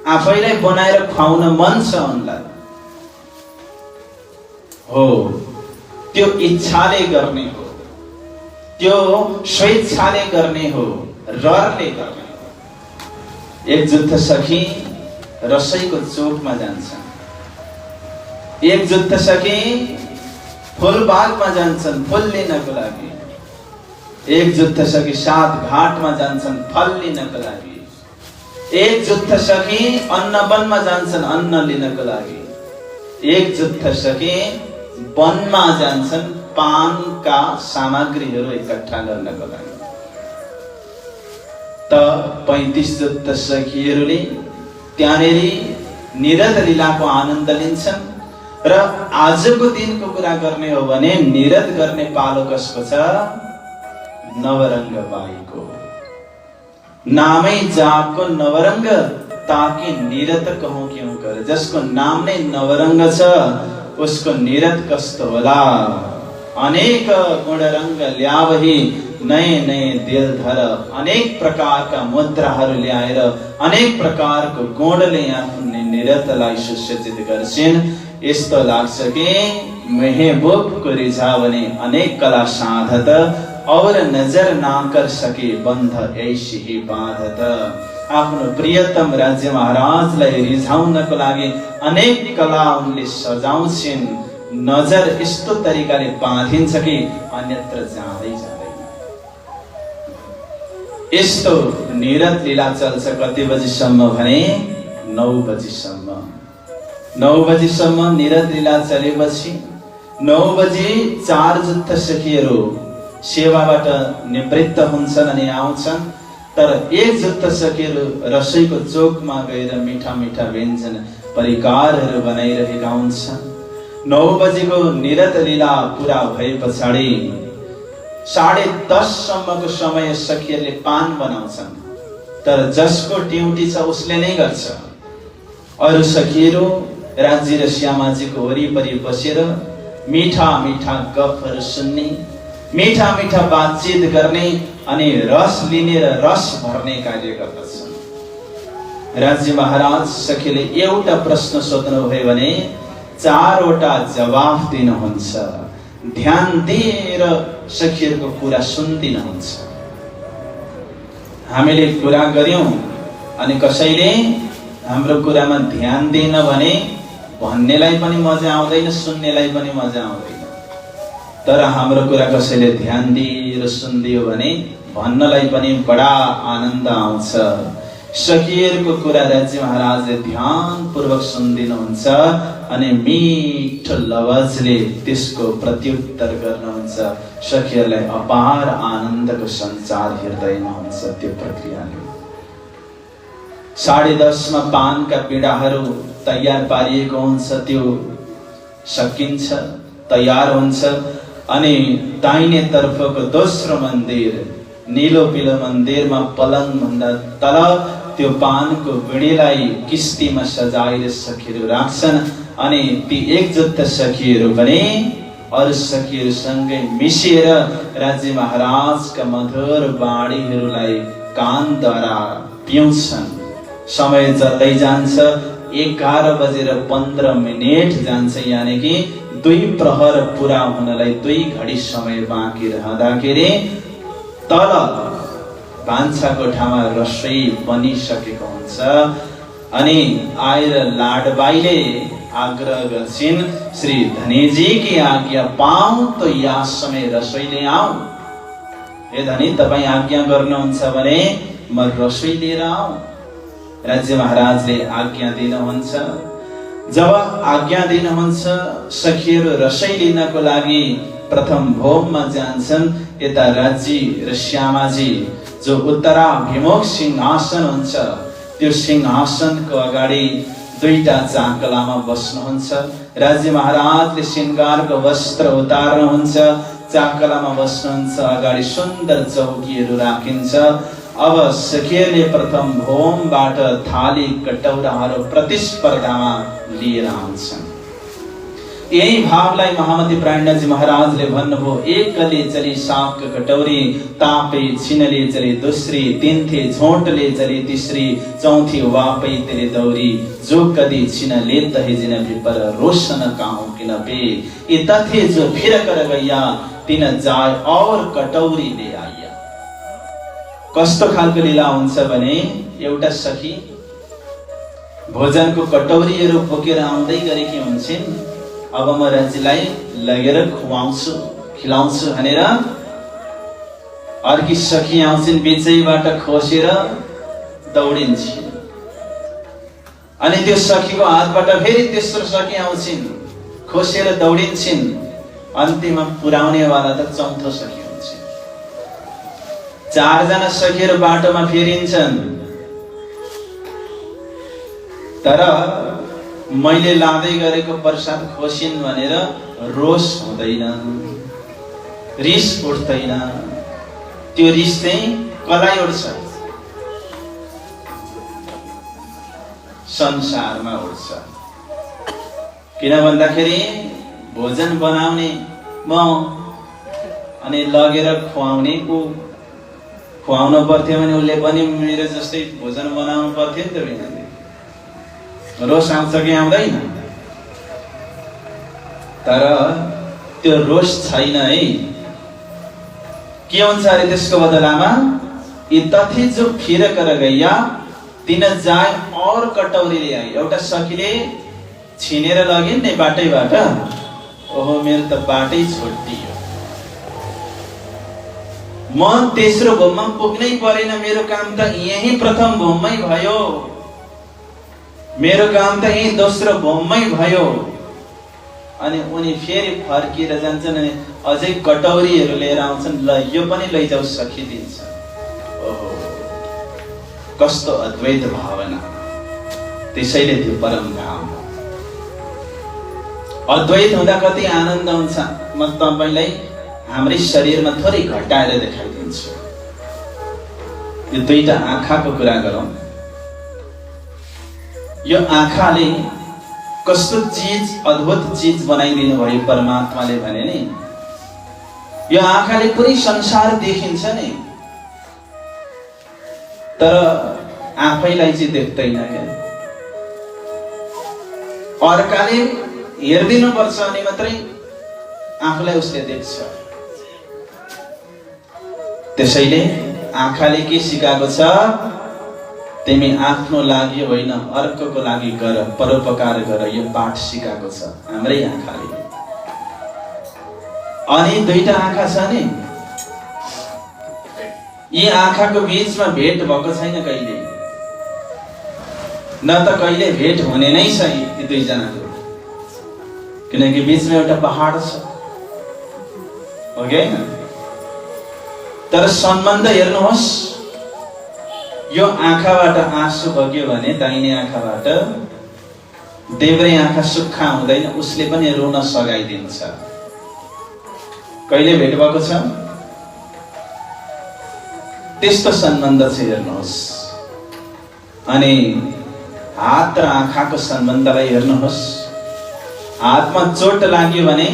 आफैलाई बनाएर खुवाउन मन छ उनलाई। हो, त्यो इच्छाले गर्ने हो, त्यो स्वेच्छाले गर्ने हो, रहरले गर्ने हो। एक जुत्थ सखी रसैको चोकमा जान्छन्। एक जुत्थ सखी फुलबागमा जान्छन् फुल लिनको लागि। एक जुत्थ सखी सात घाटमा जान्छन् फल लिनको लागि। एक जुत्थ सखी अन्नवनमा जान्छन् अन्न लिनको लागि। एक जुत्थ सखी वनमा जान्छन् पानका सामग्रीहरू इकट्ठा गर्नको लागि। त 35 जुत्थ सखीहरूले त्यहाँनेरि निरत लीलाको आनन्द लिन्छन्। र आजको दिनको कुरा गर्ने हो भने निरत गर्ने पालो कसको छ? नवरङ्ग बाईको। नामै जाको नवरङ्ग ताकि निरत कहूं क्यों कर। जसको नाम नै नवरङ्ग छ उसको निरत कस्तो होला। अनेक गुणरङ्ग ल्यावही नए नए दिल धर। अनेक प्रकारका मुद्राहरू ल्याएर अनेक प्रकारको गुणले आफ्नो निरतलाई सुसज्जित गर्छिन्। यस्तो लाग्छ कि महबूबको रिझावने अनेक कला साधत और नजर ना कर सके बन्ध ऐसी ही बाधत। आफ्नो प्रियतम राज्य महाराजलाई रिझाउनको लागि अनेक कला उनले सजाउँछिन्। नजर यस्तो तरिकाले बाँधिन्छ कि अन्यत्र जाँदै जाँदैन। यस्तो निरत लीला चल्छ कति बजीसम्म भने 9 बजीसम्म। 9 बजीसम्म निरत लीला चलेपछि 9 बजी 4 जुत्थ सखीहरू सेवाबाट निवृत्त हुन्छन् अनि आउँछन्। तर एक जुत्थ सखीहरू रसोईको चोकमा गएर मिठा मिठा व्यञ्जन परिकारहरू बनाइरहेका हुन्छन्। 9 बजेको निरत लीला पूरा भए पछाडि 10:30 सम्मको समय सखीहरूले पान बनाउँछन्। तर जसको ड्युटी छ उसले नै गर्छ। अरू सखीहरू राज्य र श्यामाजीको वरिपरि बसेर मिठा मिठा गफहरू सुन्ने, मिठा मिठा बातचित गर्ने अनि रस लिने र रस भर्ने कार्य गर्दछन्। राज्य महाराज सखीले एउटा प्रश्न सोध्नु भयो भने 4वटा जवाफ दिनुहुन्छ। ध्यान दिएर सखीहरूको कुरा सुनिदिनुहुन्छ। हामीले कुरा गर्यौं अनि कसैले हाम्रो कुरामा ध्यान दिएन भने भन्नेलाई पनि मजा आउँदैन, सुन्नेलाई पनि मजा आउँदैन। तर हाम्रो कुरा कसैले ध्यान दिएर सुनिदियो भने भन्नलाई पनि बडा आनन्द आउँछ। सखीहरूको कुरा राज्य महाराजले ध्यानपूर्वक सुनिदिनुहुन्छ अनि मिठो लवजले त्यसको प्रत्युत्तर गर्नुहुन्छ। सखीहरूलाई अपार आनन्दको सञ्चार हृदयमा हुन्छ त्यो प्रक्रियाले। 10:30 मा पानका पिँडाहरू तयार पारिएको हुन्छ। त्यो सकिन्छ, तयार हुन्छ अनि दाहिने तर्फको दोस्रो मन्दिर नीलो पिलो मन्दिरमा पलङ भन्दा तल त्यो पानको बिँडीलाई किस्तीमा सजाएर सखीहरू राख्छन्। अनि ती एकजुट सखीहरू पनि अरू सखीहरूसँगै मिसिएर राज्य महाराजका मधुर बाणीहरूलाई कानद्वारा पिउँछन्। समय जल्दै जान्छ, 11:15 जान्छ, यानि कि 2 प्रहर पुरा हुनलाई 2 घडी समय बाँकी रहँदाखेरि तल भान्सा कोठामा रसोई बनिसकेको हुन्छ। अनि आएर लाडबाईले आग्रह गर्छिन्, श्री धनीजी की आज्ञा पाऊं तो या समय रसोई ले आऊं। हे धनी, तपाईं आज्ञा गर्नुहुन्छ भने म रसोई लिएर आऊं। राज्य महाराजले आज्ञा दिनुहुन्छ। जब आज्ञा दिनुहुन्छ, सखीहरू रसोई लिनको लागि प्रथम भोममा जान्छन्। यता राज्य र श्यामाजी जो उत्तराभिमुख सिंहासन हुन्छ, त्यो सिंहासनको अगाडि 2टा चाकलामा बस्नुहुन्छ। राज्य महाराजले श्रृंगारको वस्त्र उतार्नुहुन्छ, चाकलामा बस्नुहुन्छ। अगाडि सुन्दर चौकीहरू राखिन्छ। अब सखीहरूले प्रथम भोमबाट थाली कटौराहरू प्रतिस्पर्धामा लिएर आउँछन्। यही भावलाई महामती प्राणजी महाराजले भन्नुभयो, एकले चली साँपको कटौरी, तापे छिनले चले दूसरी, तिन्थे झोंटले चले तीसरी, चौथी वापै तेरे दौरी, जो कदी छिन ले तहे जिन विपर रोशन काहू किन पे, ये तथे जो फिर कर गया तिन जाय और कटौरी ले आइया। कस्तो खालको लीला हुन्छ भने एउटा सखी भोजनको कटौरीहरू बोकेर आउँदै गरेकी हुन्छन्। अब म राज्यलाई लगेर खुवाउँछु खिलाउँछु भनेर अर्की सखी आउँछिन्, बिचैबाट खोसेर दौडिन्छन्। अनि त्यो सखीको हातबाट फेरि तेस्रो सखी आउँछिन्, खोसेर दौडिन्छन्। अन्तिममा पुर्याउने वाला त चौथो सखी हुन्छ। 4 जना सखीहरू बाटोमा फेरिन्छन्। तर मैले लाँदै गरेको प्रसाद खोसिन् भनेर रोष हुँदैन, रिस उठ्दैन। त्यो रिस चाहिँ कलाई उठ्छ, संसारमा उठ्छ। किन भन्दाखेरि भोजन बनाउने म अनि लगेर खुवाउने ऊ। खुवाउनु पर्थ्यो भने उसले पनि मेरो जस्तै भोजन बनाउनु पर्थ्यो नि त। बिना रोष आउँछ कि आउँदैन? तर त्यो रोष छैन है। के हुन्छ अरे त्यसको बदलामा, यी तथी जो फिर कर गइया तिन जाय और कटौरी ले आई। एउटा सखीले छिनेर लगिन् नि बाटैबाट, ओहो मेरो त बाटै छोडिदियो, म तेस्रो भोममा पुग्नै परेन, मेरो काम त यही प्रथम भोममै भयो, मेरो काम त यही दोस्रो भोममै भयो। अनि उनी फेरि फर्किएर जान्छन् अनि अझै कटौरीहरू लिएर आउँछन्। ल यो पनि लैजाऊ सखी दिन्छ। ओहो कस्तो अद्वैत भावना। त्यसैले त्यो परम धाम हो। अद्वैत हुँदा कति आनन्द हुन्छ म तपाईलाई हाम्रै शरीरमा थोरै घटाएर देखाइदिन्छु। यो 2टा आँखाको कुरा गरौँ। यो आँखाले कस्तो चीज, अद्भुत चीज बनाइदिनु भयो परमात्माले भने नि। यो आँखाले पुरै संसार देखिन्छ नि, तर आफैलाई चाहिँ देख्दैन क्या। अर्काले हेर्दिनु पर्छ अनि मात्रै आफूलाई उसले देख्छ। त्यसैले आँखाले के सिकाएको छ? तिमी आफ्नो लागि होइन अर्कोको लागि गर, परोपकार गर। यो पाठ सिकाएको छ हाम्रै आँखाले। अनि 2टा आँखा छ नि, यी आँखाको बीचमा भेट भएको छैन कहिले, न त कहिले भेट हुने नै छ यी 2 जनाको। किनकि बीचमा एउटा पहाड छ, हो कि हैन? तर सम्बन्ध हेर्नुहोस्, यो आँखाबाट आँसु बग्यो भने दाहिने आँखाबाट देब्रे आँखा सुक्खा हुँदैन, उसले पनि रुन सघाइदिन्छ। कहिले भेट भएको छ? त्यस्तो सम्बन्ध छ हेर्नुहोस्। अनि हात र आँखाको सम्बन्धलाई हेर्नुहोस्। हातमा चोट लाग्यो भने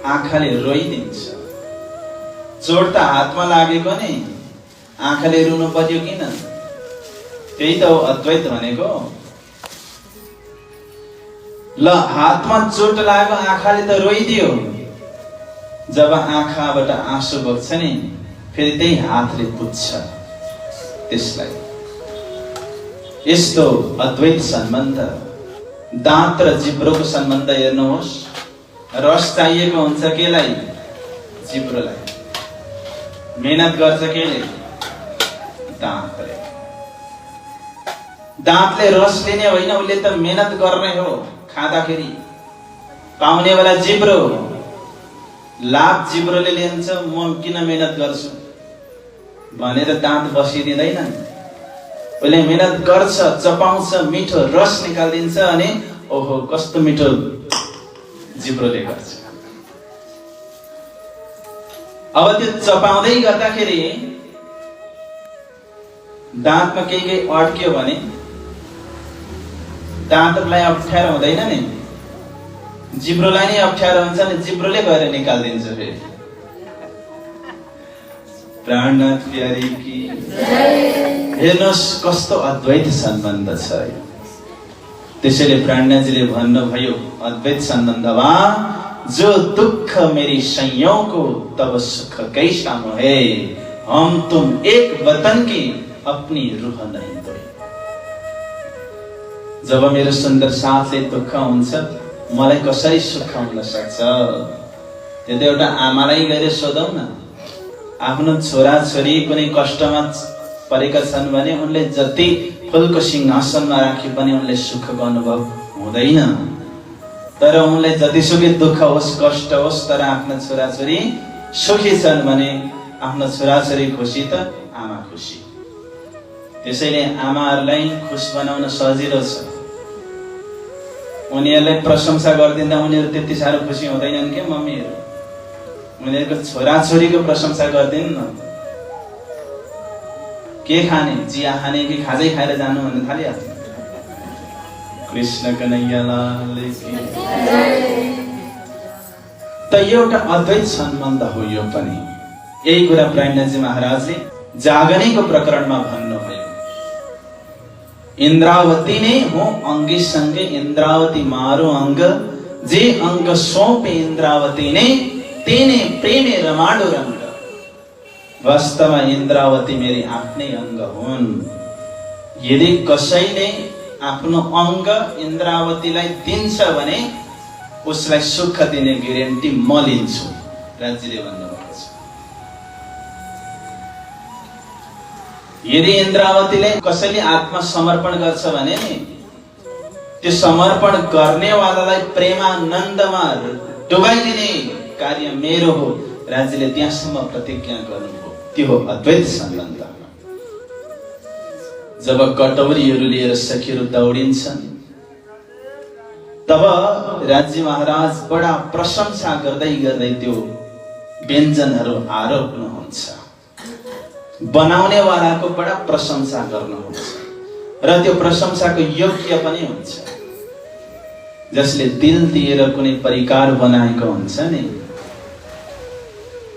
आँखाले रोइदिन्छ। चोट त हातमा लागेको नि, आँखाले रुनु पर्यो किन? त्यही त हो अद्वैत भनेको। ल हातमा चोट लाग्यो, आँखाले त रोइदियो। जब आँखाबाट आँसु बग्छ नि, फेरि त्यही हातले पुज्छ त्यसलाई। यस्तो अद्वैत सम्बन्ध। दाँत र जिब्रोको सम्बन्ध हेर्नुहोस्। रस चाहिएको हुन्छ केलाई? जिब्रोलाई। मेहनत गर्छ केले? दाँतले। दाँतले रस लिने होइन, उसले त मेहनत गर्ने हो। खाँदाखेरि पाउने वाला जिब्रो, लाभ जिब्रोले लिन्छ। म किन मेहनत गर्छु भनेर दाँत बसिदिँदैन। उसले मेहनत गर्छ, चपाउँछ, मिठो रस निकालिदिन्छ। अनि ओहो कस्तो मिठो जिब्रोले गर्छ। अब त्यो चपाउँदै गर्दाखेरि दाँतमा केही अड्क्यो भने दाँतलाई अप्ठ्यारो हुँदैन नि, जिब्रोलाई नै अप्ठ्यारो हुन्छ नि, जिब्रोले गएर निकालिदिन्छ। फेरि प्राणनाथ प्यारी की हेर्नुहोस् कस्तो अद्वैत सम्बन्ध छ। त्यसैले प्राणनाथजीले भन्नुभयो अद्वैत सम्बन्धमा जो दुख मेरी सैयों को तब सुख कैसा मोहे, हम तुम एक वतन की अपनी रूह नहीं दोए। जब मेरो सुन्दर साथले दुःख हुन्छ, मलाई कसरी सुख हुन सक्छ? त्यो त एउटा आमालाई गएर सोधौँ न। आफ्नो छोरा छोरी कुनै कष्टमा परेका छन् भने उनले जति फुलको सिंहासनमा राखी पनि उनले सुखको अनुभव हुँदैन। तर उनले जतिसुकै दुःख होस्, कष्ट होस्, तर आफ्ना छोरा छोरी सुखी छन् भने आफ्नो छोरा छोरी खुसी त आमा खुसी। त्यसैले आमाहरूलाई खुश बनाउन सजिलो छ। उनीहरूलाई प्रशंसा गरिदिँदा उनीहरू त्यति साह्रो खुसी हुँदैनन् के मम्मीहरू? उनीहरूको छोरा छोरीको प्रशंसा गर्दैन न। के खाने? चिया खाने कि खाजै खाएर जानु भन्ने थालिहाल्छ। कृष्ण कन्हैया लाल की त एउटा अद्वैत सम्बन्ध हो यो पनि। यही कुरा प्राणनाथजी महाराजले जागनेको प्रकरणमा भन्नुभयो। इंद्रावती ने हो अंगी संगे इंद्रावती मारो अंग, जे अंग सौंपे इंद्रावती ने तेने प्रेमे रमाडो रंग। वास्तवमा इंद्रावती मेरी आफ्नै अंग हुन्। यदि कसैले आफ्नो अंग इंद्रावतीलाई दिन्छ भने उसलाई सुख दिने ग्यारेन्टी म लिन्छु, राज्यले भन्नुभएको छ। यदि इन्द्रावतीले कसैले आत्मसमर्पण गर्छ भने नि, त्यो समर्पण गर्नेवालालाई प्रेमानन्दमा डुबाइदिने कार्य मेरो हो, राज्यले त्यहाँसम्म प्रतिज्ञा गर्नुभयो। त्यो हो अद्वैत सम्बन्ध। जब कटौरीहरू लिएर सखीहरू दौडिन्छन् तब राज्य महाराज बडा प्रशंसा गर्दै गर्दै त्यो व्यञ्जनहरू आरोप्नुहुन्छ। बनाउने वालाको बडा प्रशंसा गर्नुहुन्छ र त्यो प्रशंसाको योग्य पनि हुन्छ। जसले दिल दिएर कुनै परिकार बनाएको हुन्छ नि,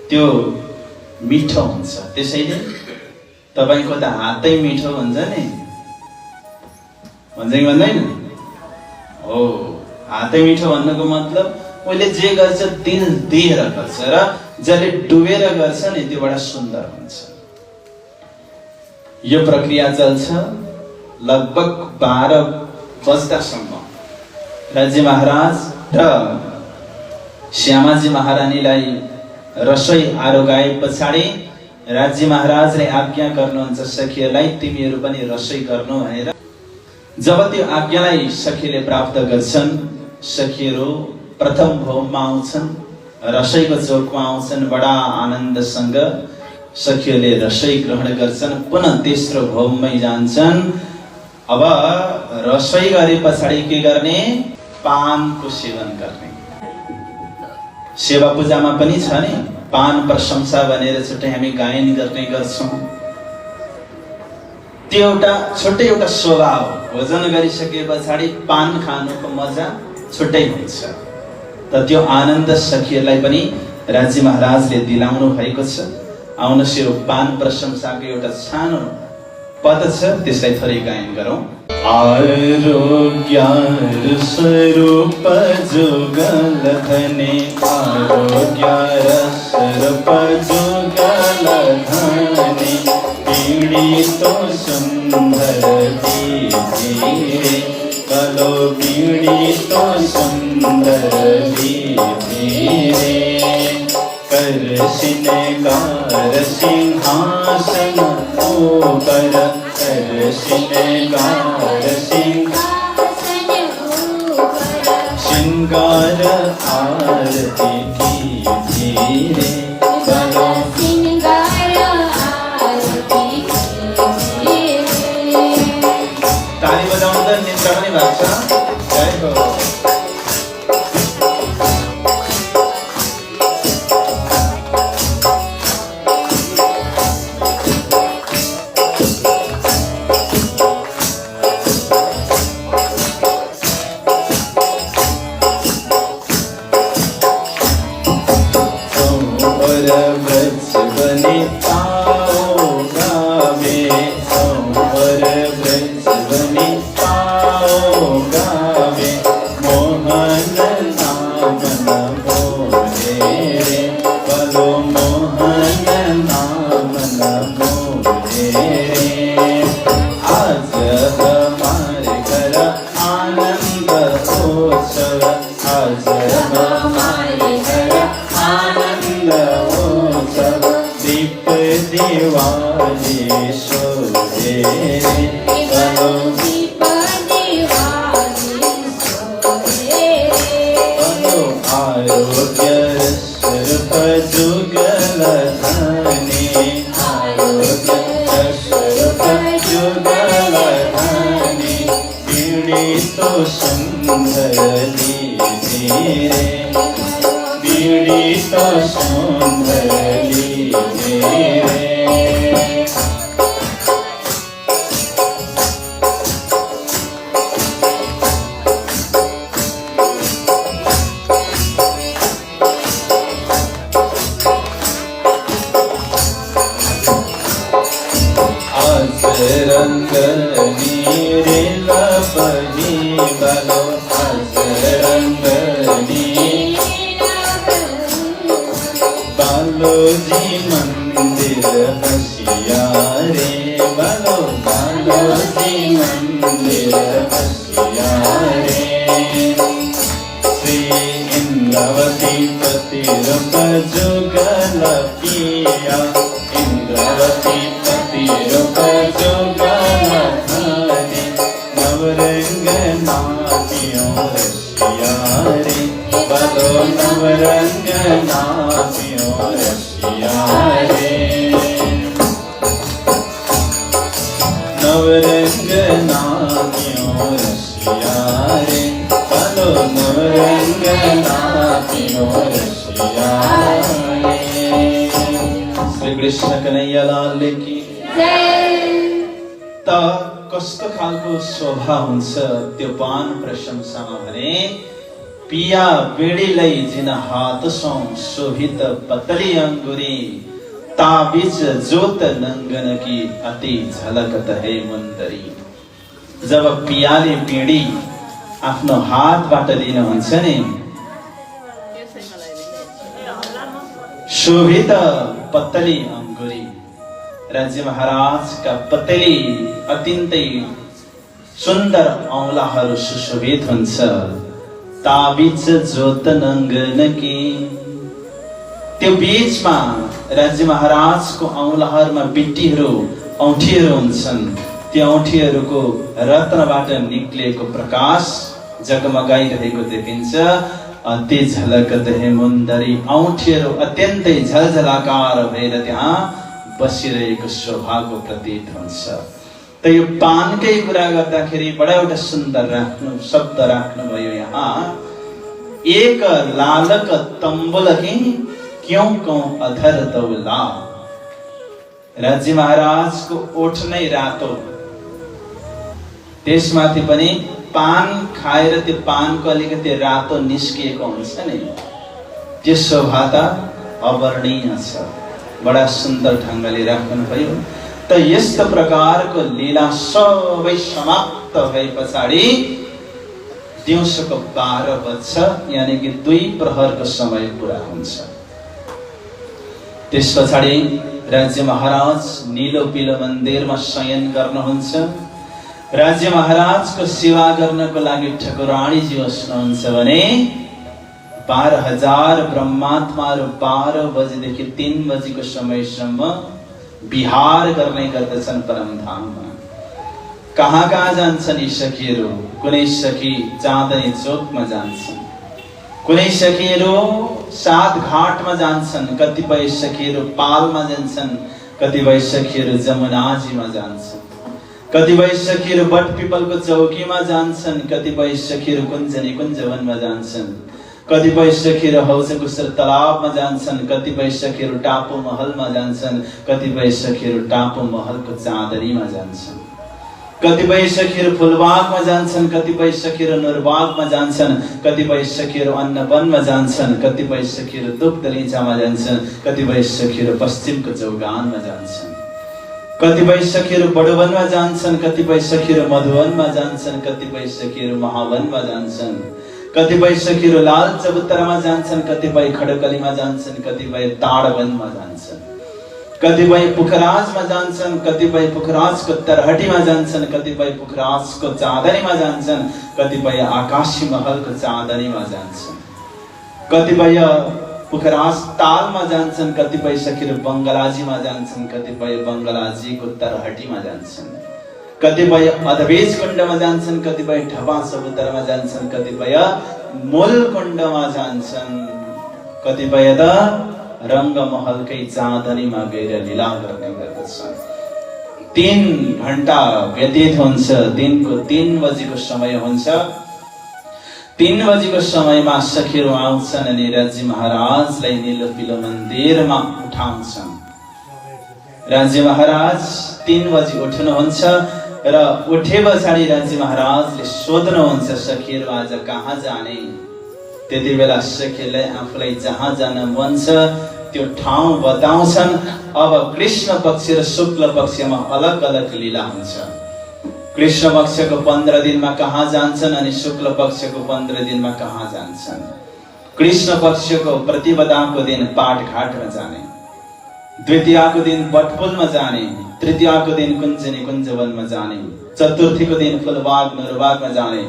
त्यो मिठो हुन्छ। त्यसैले तपाईको त हातै मिठो हुन्छ नि, भन्छ कि भन्दैन? हो, हातै मिठो भन्नुको मतलब उसले जे गर्छ दिल दिएर गर्छ र जसले डुबेर गर्छ नि त्यो बडा सुन्दर हुन्छ। यो प्रक्रिया चल्छ लगभग 12 बज्दासम्म। राज्य महाराज र श्यामाजी महारानीलाई रसोई आरोगाए पछाडि राज्य महाराजले आज्ञा गर्नुहुन्छ सखीहरूलाई, तिमीहरू पनि रसोई गर्नु भनेर। जब त्यो आज्ञालाई सखीले प्राप्त गर्छन्, सखीहरू प्रथम भोगमा आउँछन्, रसोईको चोकमा आउँछन्। बडा आनन्दसँग सखीहरूले रसोई ग्रहण गर्छन्। पुनः तेस्रो भोगमै जान्छन्। अब रसोई गरे पछाडि के गर्ने? पानको सेवन गर्ने। सेवा पूजामा पनि छ नि, पान प्रशंसा भनेर छुट्टै हामी गायन गर्ने गर्छौँ। त्यो एउटा छुट्टै एउटा स्वभाव। भोजन गरिसके पछाडि पान खानुको मजा छुट्टै हुन्छ। त त्यो आनन्द सखीहरूलाई पनि राज्य महाराजले दिलाउनु भएको छ। आउनुहोस् यो पान प्रशंसाको एउटा सानो पद छ, त्यसलाई थोरै गायन गरौँ। आरोग्य स्वरूप जुगल धने, आरोग्य स्वरूप जुगल धने, पीड़ित सुंदर दीदी कलो पीड़ित सुंदर दीदी कर सिनगार सिंहासन ऊपर, कर सिनगार सिंहासन ऊपर, श्रृंगार आरती की धीरे कलो श्रृंगार आरती की धीरे। ताली बजाउँदा निद्रा पनि लाग्छ। जय हो। श्री कृष्ण कन्हैया लाल की त कस्तो खालको शोभा हुन्छ त्यो पान प्रशंसामा भने पिया बेडीलाई जिन हातसौं शोभित पतली अंगुरी ताबिज जोत नंगन की अति झलकत है मुन्दरी। जब पियाले बेडी आफ्नो हातबाट लिनुहुन्छ नि शोभित पतली अंगुरी, राज्य महाराज का पतली अत्यन्तै सुन्दर औंलाहरू सुशोभित हुन्छ। ताबिज जोत नंगनकी, त्यो बीचमा राज्य महाराजको औंलाहरूमा बिट्टीहरू औँठीहरू हुन्छन्। त्यो औँठीहरूको रत्नबाट निक्लेको प्रकाश जगमगाइरहेको देखिन्छ। अति झलकत है मुन्दरी, औँठीहरू अत्यन्तै झलझलाकार भएर त्यहाँ बसिरहेको शोभाको प्रतीत हुन्छ। त यो पानकै कुरा गर्दाखेरि बडा एउटा सुन्दर शब्द राख्नु भयो यहाँ। एक लालक तम्बुलकी क्यों कौं अधर तौला। राज्य महाराजको ओठ नै रातो, त्यसमाथि पनि पान खाएर त्यो पानको अलिकति रातो निस्किएको हुन्छ नि, त्यो शोभा त अवर्णीय छ। बडा सुन्दर ढङ्गले राख्नुभयो। त यस्तो प्रकारको लीला सबै समाप्त भए पछाडि दिउँसोको 12 बज्छ, यानि कि 2 प्रहरको समय पुरा हुन्छ। त्यस पछाडि राज्य महाराज नीलो पीलो मन्दिरमा शयन गर्नुहुन्छ। राज्य महाराजको सेवा गर्नको लागि ठकुरानीजी बस्नुहुन्छ भने 12,000 ब्रह्मात्माहरू 12 बजेदेखि 3 बजेको समयसम्म विहार गर्ने गर्दछन् परमधाममा। कहाँ कहाँ जान्छन् यी सखीहरू? कुनै सखी चाँदनी चोकमा जान्छन्, कुनै सखीहरू 7 घाटमा जान्छन्, कतिपय सखीहरू पालमा जान्छन्, कतिपय सखीहरू जमुनाजीमा जान्छन्, कतिपय सखीहरू बटपिपलको चौकीमा जान्छन्, कतिपय सखीहरू कुञ्जनी कुञ्जवनमा जान्छन्, कतिपय सखीहरू हौसकुसर तलाबमा जान्छन्, कतिपय सखीहरू टापु महलमा जान्छन्, कतिपय सखीहरू टापु महलको चाँदनीमा जान्छन्, कतिपय सखीहरू फुलबागमा जान्छन्, कतिपय सखीहरू नुरबागमा जान्छन्, कतिपय सखीहरू अन्नवनमा जान्छन्, कतिपय सखीहरू दुग्धलिचामा जान्छन्, कतिपय सखीहरू पश्चिमको चौगानमा जान्छन्, कतिपय सखीहरू बडुवनमा जान्छन्, कतिपय सखीहरू मधुवनमा जान्छन्, कतिपय सखीहरू महावनमा जान्छन्, कतिपय सखीहरू लाल चबुतरामा जान्छन्, कतिपय खडकलीमा जान्छन्, कतिपय ताडवनमा जान्छन्, कतिपय पुखराजमा जान्छन्, कतिपय पुखराजको तरहटीमा जान्छन्, कतिपय पुखराजको चाँदनीमा जान्छन्, कतिपय आकाशी महलको चाँदनीमा जान्छन्, कतिपय पुखराज तालमा जान्छन्, कतिपय सखीहरू बङ्गलाजीमा जान्छन्, कतिपय बङ्गलाजीको तरहटीमा जान्छन्, कतिपय अधवेज कुण्डमा जान्छन्, कतिपय ढपा सबुतरमा जान्छन्, कतिपय मूल कुण्डमा जान्छन्, कतिपय त रङ्गमहलकै चाँदनीमा गएर लीला गर्ने गर्दछन्। 3 घण्टा व्यतीत हुन्छ। दिनको 3 बजेको समय हुन्छ। 3 बजेको समयमा सखीहरू आउँछन् अनि राज्य महाराजलाई नीलो पीलो मन्दिरमा उठाउँछन्। राज्य महाराज 3 बजे उठ्नुहुन्छ र उठे पछाडि राज्य महाराजले सोध्नुहुन्छ सखीहरू आज कहाँ जाने। त्यति बेला सखीले आफूलाई जहाँ जान मन छ त्यो ठाउँ बताउँछन्। अब कृष्ण पक्ष र शुक्ल पक्षमा अलग अलग लीला हुन्छ। कृष्ण पक्षको 15 दिनमा कहाँ जान्छन् अनि शुक्ल पक्षको 15 दिनमा कहाँ जान्छन्। कृष्ण पक्षको प्रतिपदाको दिन पाटघाटमा जाने, द्वितीयाको दिन बटपुलमा जाने, तृतीयाको दिन कुञ्जनी कुञ्जवनमा जाने, चतुर्थीको दिन फुलबाग नुरबागमा जाने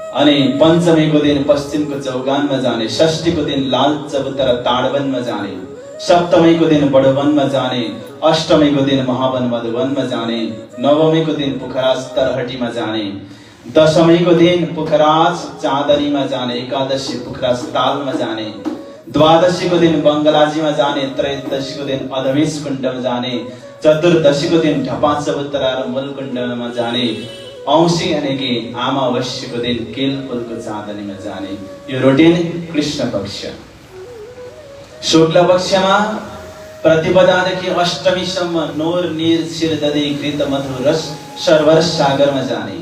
अनि पञ्चमीको दिन पश्चिमको चौगानमा जाने, षष्ठीको दिन लाल चबुतरा ताडवनमा जाने, सप्तमीको दिन बडवनमा जाने, अष्टमीको दिन महावन मधुवनमा जाने, नवमीको दिन पुखराज तरहटीमा जाने, दशमीको दिन पुखराज चाँदनीमा जाने, एकादशी पुखराज तालमा जाने, द्वादशीको दिन बङ्गलाजीमा जाने, त्रयोदशीको दिन अधवेश कुण्डमा जाने, चतुर्दशीको दिन ढपा चबुतरा र मूलकुण्डमा जाने, औँसी यानि कि अमावस्याको दिन केलपुलको चाँदनीमा जाने। यो रुटिन कृष्ण पक्ष। शुक्ल पक्षमा प्रतिपदादेखि अष्टमीसम्म नोर नीर क्षीर दधी घृत मधु रस सरवर सागरमा जाने,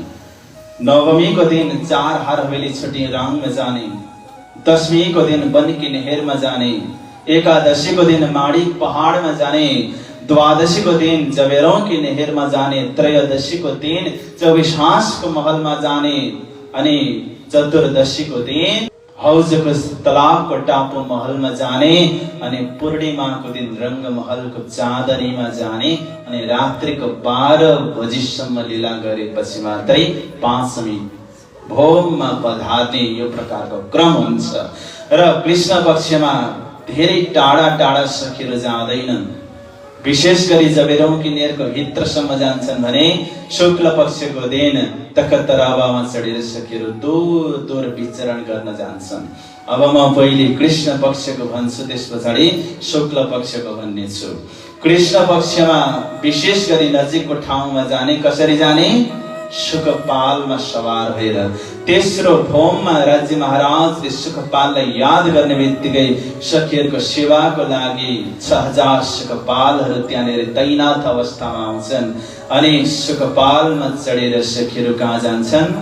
नवमीको दिन 4 हार हवेली छुटी राङमा जाने, दशमीको दिन बनकी नहेरमा जाने, एकादशीको दिन माणिक पहाडमा जाने, द्वादशीको दिन जबेरौं की नहेरमा जाने, त्रयोदशीको दिन 24 हाँसको महलमा जाने अनि चतुर्दशीको दिन हौजको तलाबको टापु महलमा जाने अनि पूर्णिमाको दिन रंग महलको चाँदनीमा जाने अनि रात्रिको 12 बजीसम्म लीला गरेपछि मात्रै पाँचमी भोममा पधार्ने यो प्रकारको क्रम हुन्छ। र कृष्ण पक्षमा धेरै टाढा टाढा सखीहरू जाँदैनन्, विशेष गरी जबेरौं की नेरको भित्रसम्म जान्छन् भने शुक्ल पक्षको दिन तखतराबामा चढेर सखीहरू दूर दूर विचरण गर्न जान्छन्। अब म पहिले कृष्ण पक्षको भन्छु, त्यस पछाडि शुक्ल पक्षको भन्ने छु। कृष्ण पक्षमा विशेष गरी नजिकको ठाउँमा जाने, कसरी जाने? सुखपालमा सवार भएर तेस्रो भोममा राज्य महाराजले सुखपाललाई याद गर्ने बित्तिकै सखीहरूको सेवाको लागि 6000 सुखपालहरू त्यहाँनिर तैनात अवस्थामा आउँछन् अनि सुखपालमा चढेर सखीहरू कहाँ जान्छन्?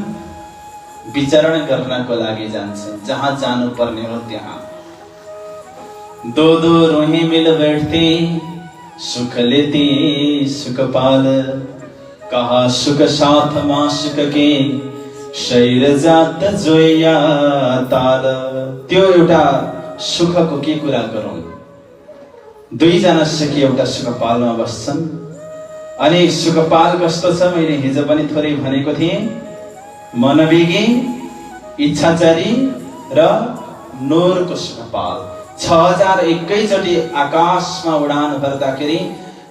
विचरण गर्नको लागि जान्छन्, जहाँ जानु पर्ने हो त्यहाँ। दो दो रोही मिल बैठती सुख लेती सुखपाल, कहा सुख साथ मां सुख के शरीर जात जोया ताल। त्यो एउटा सुखको के कुरा गरौँ? दुईजना सखी एउटा सुखपालमा बस्छन् अनि सुखपाल कस्तो छ? मैले हिजो पनि थोरै भनेको थिएँ, मनवेगी, इच्छाचारी र नोरको सुखपाल। 6000 एकैचोटि आकाशमा उडान भर्दाखेरि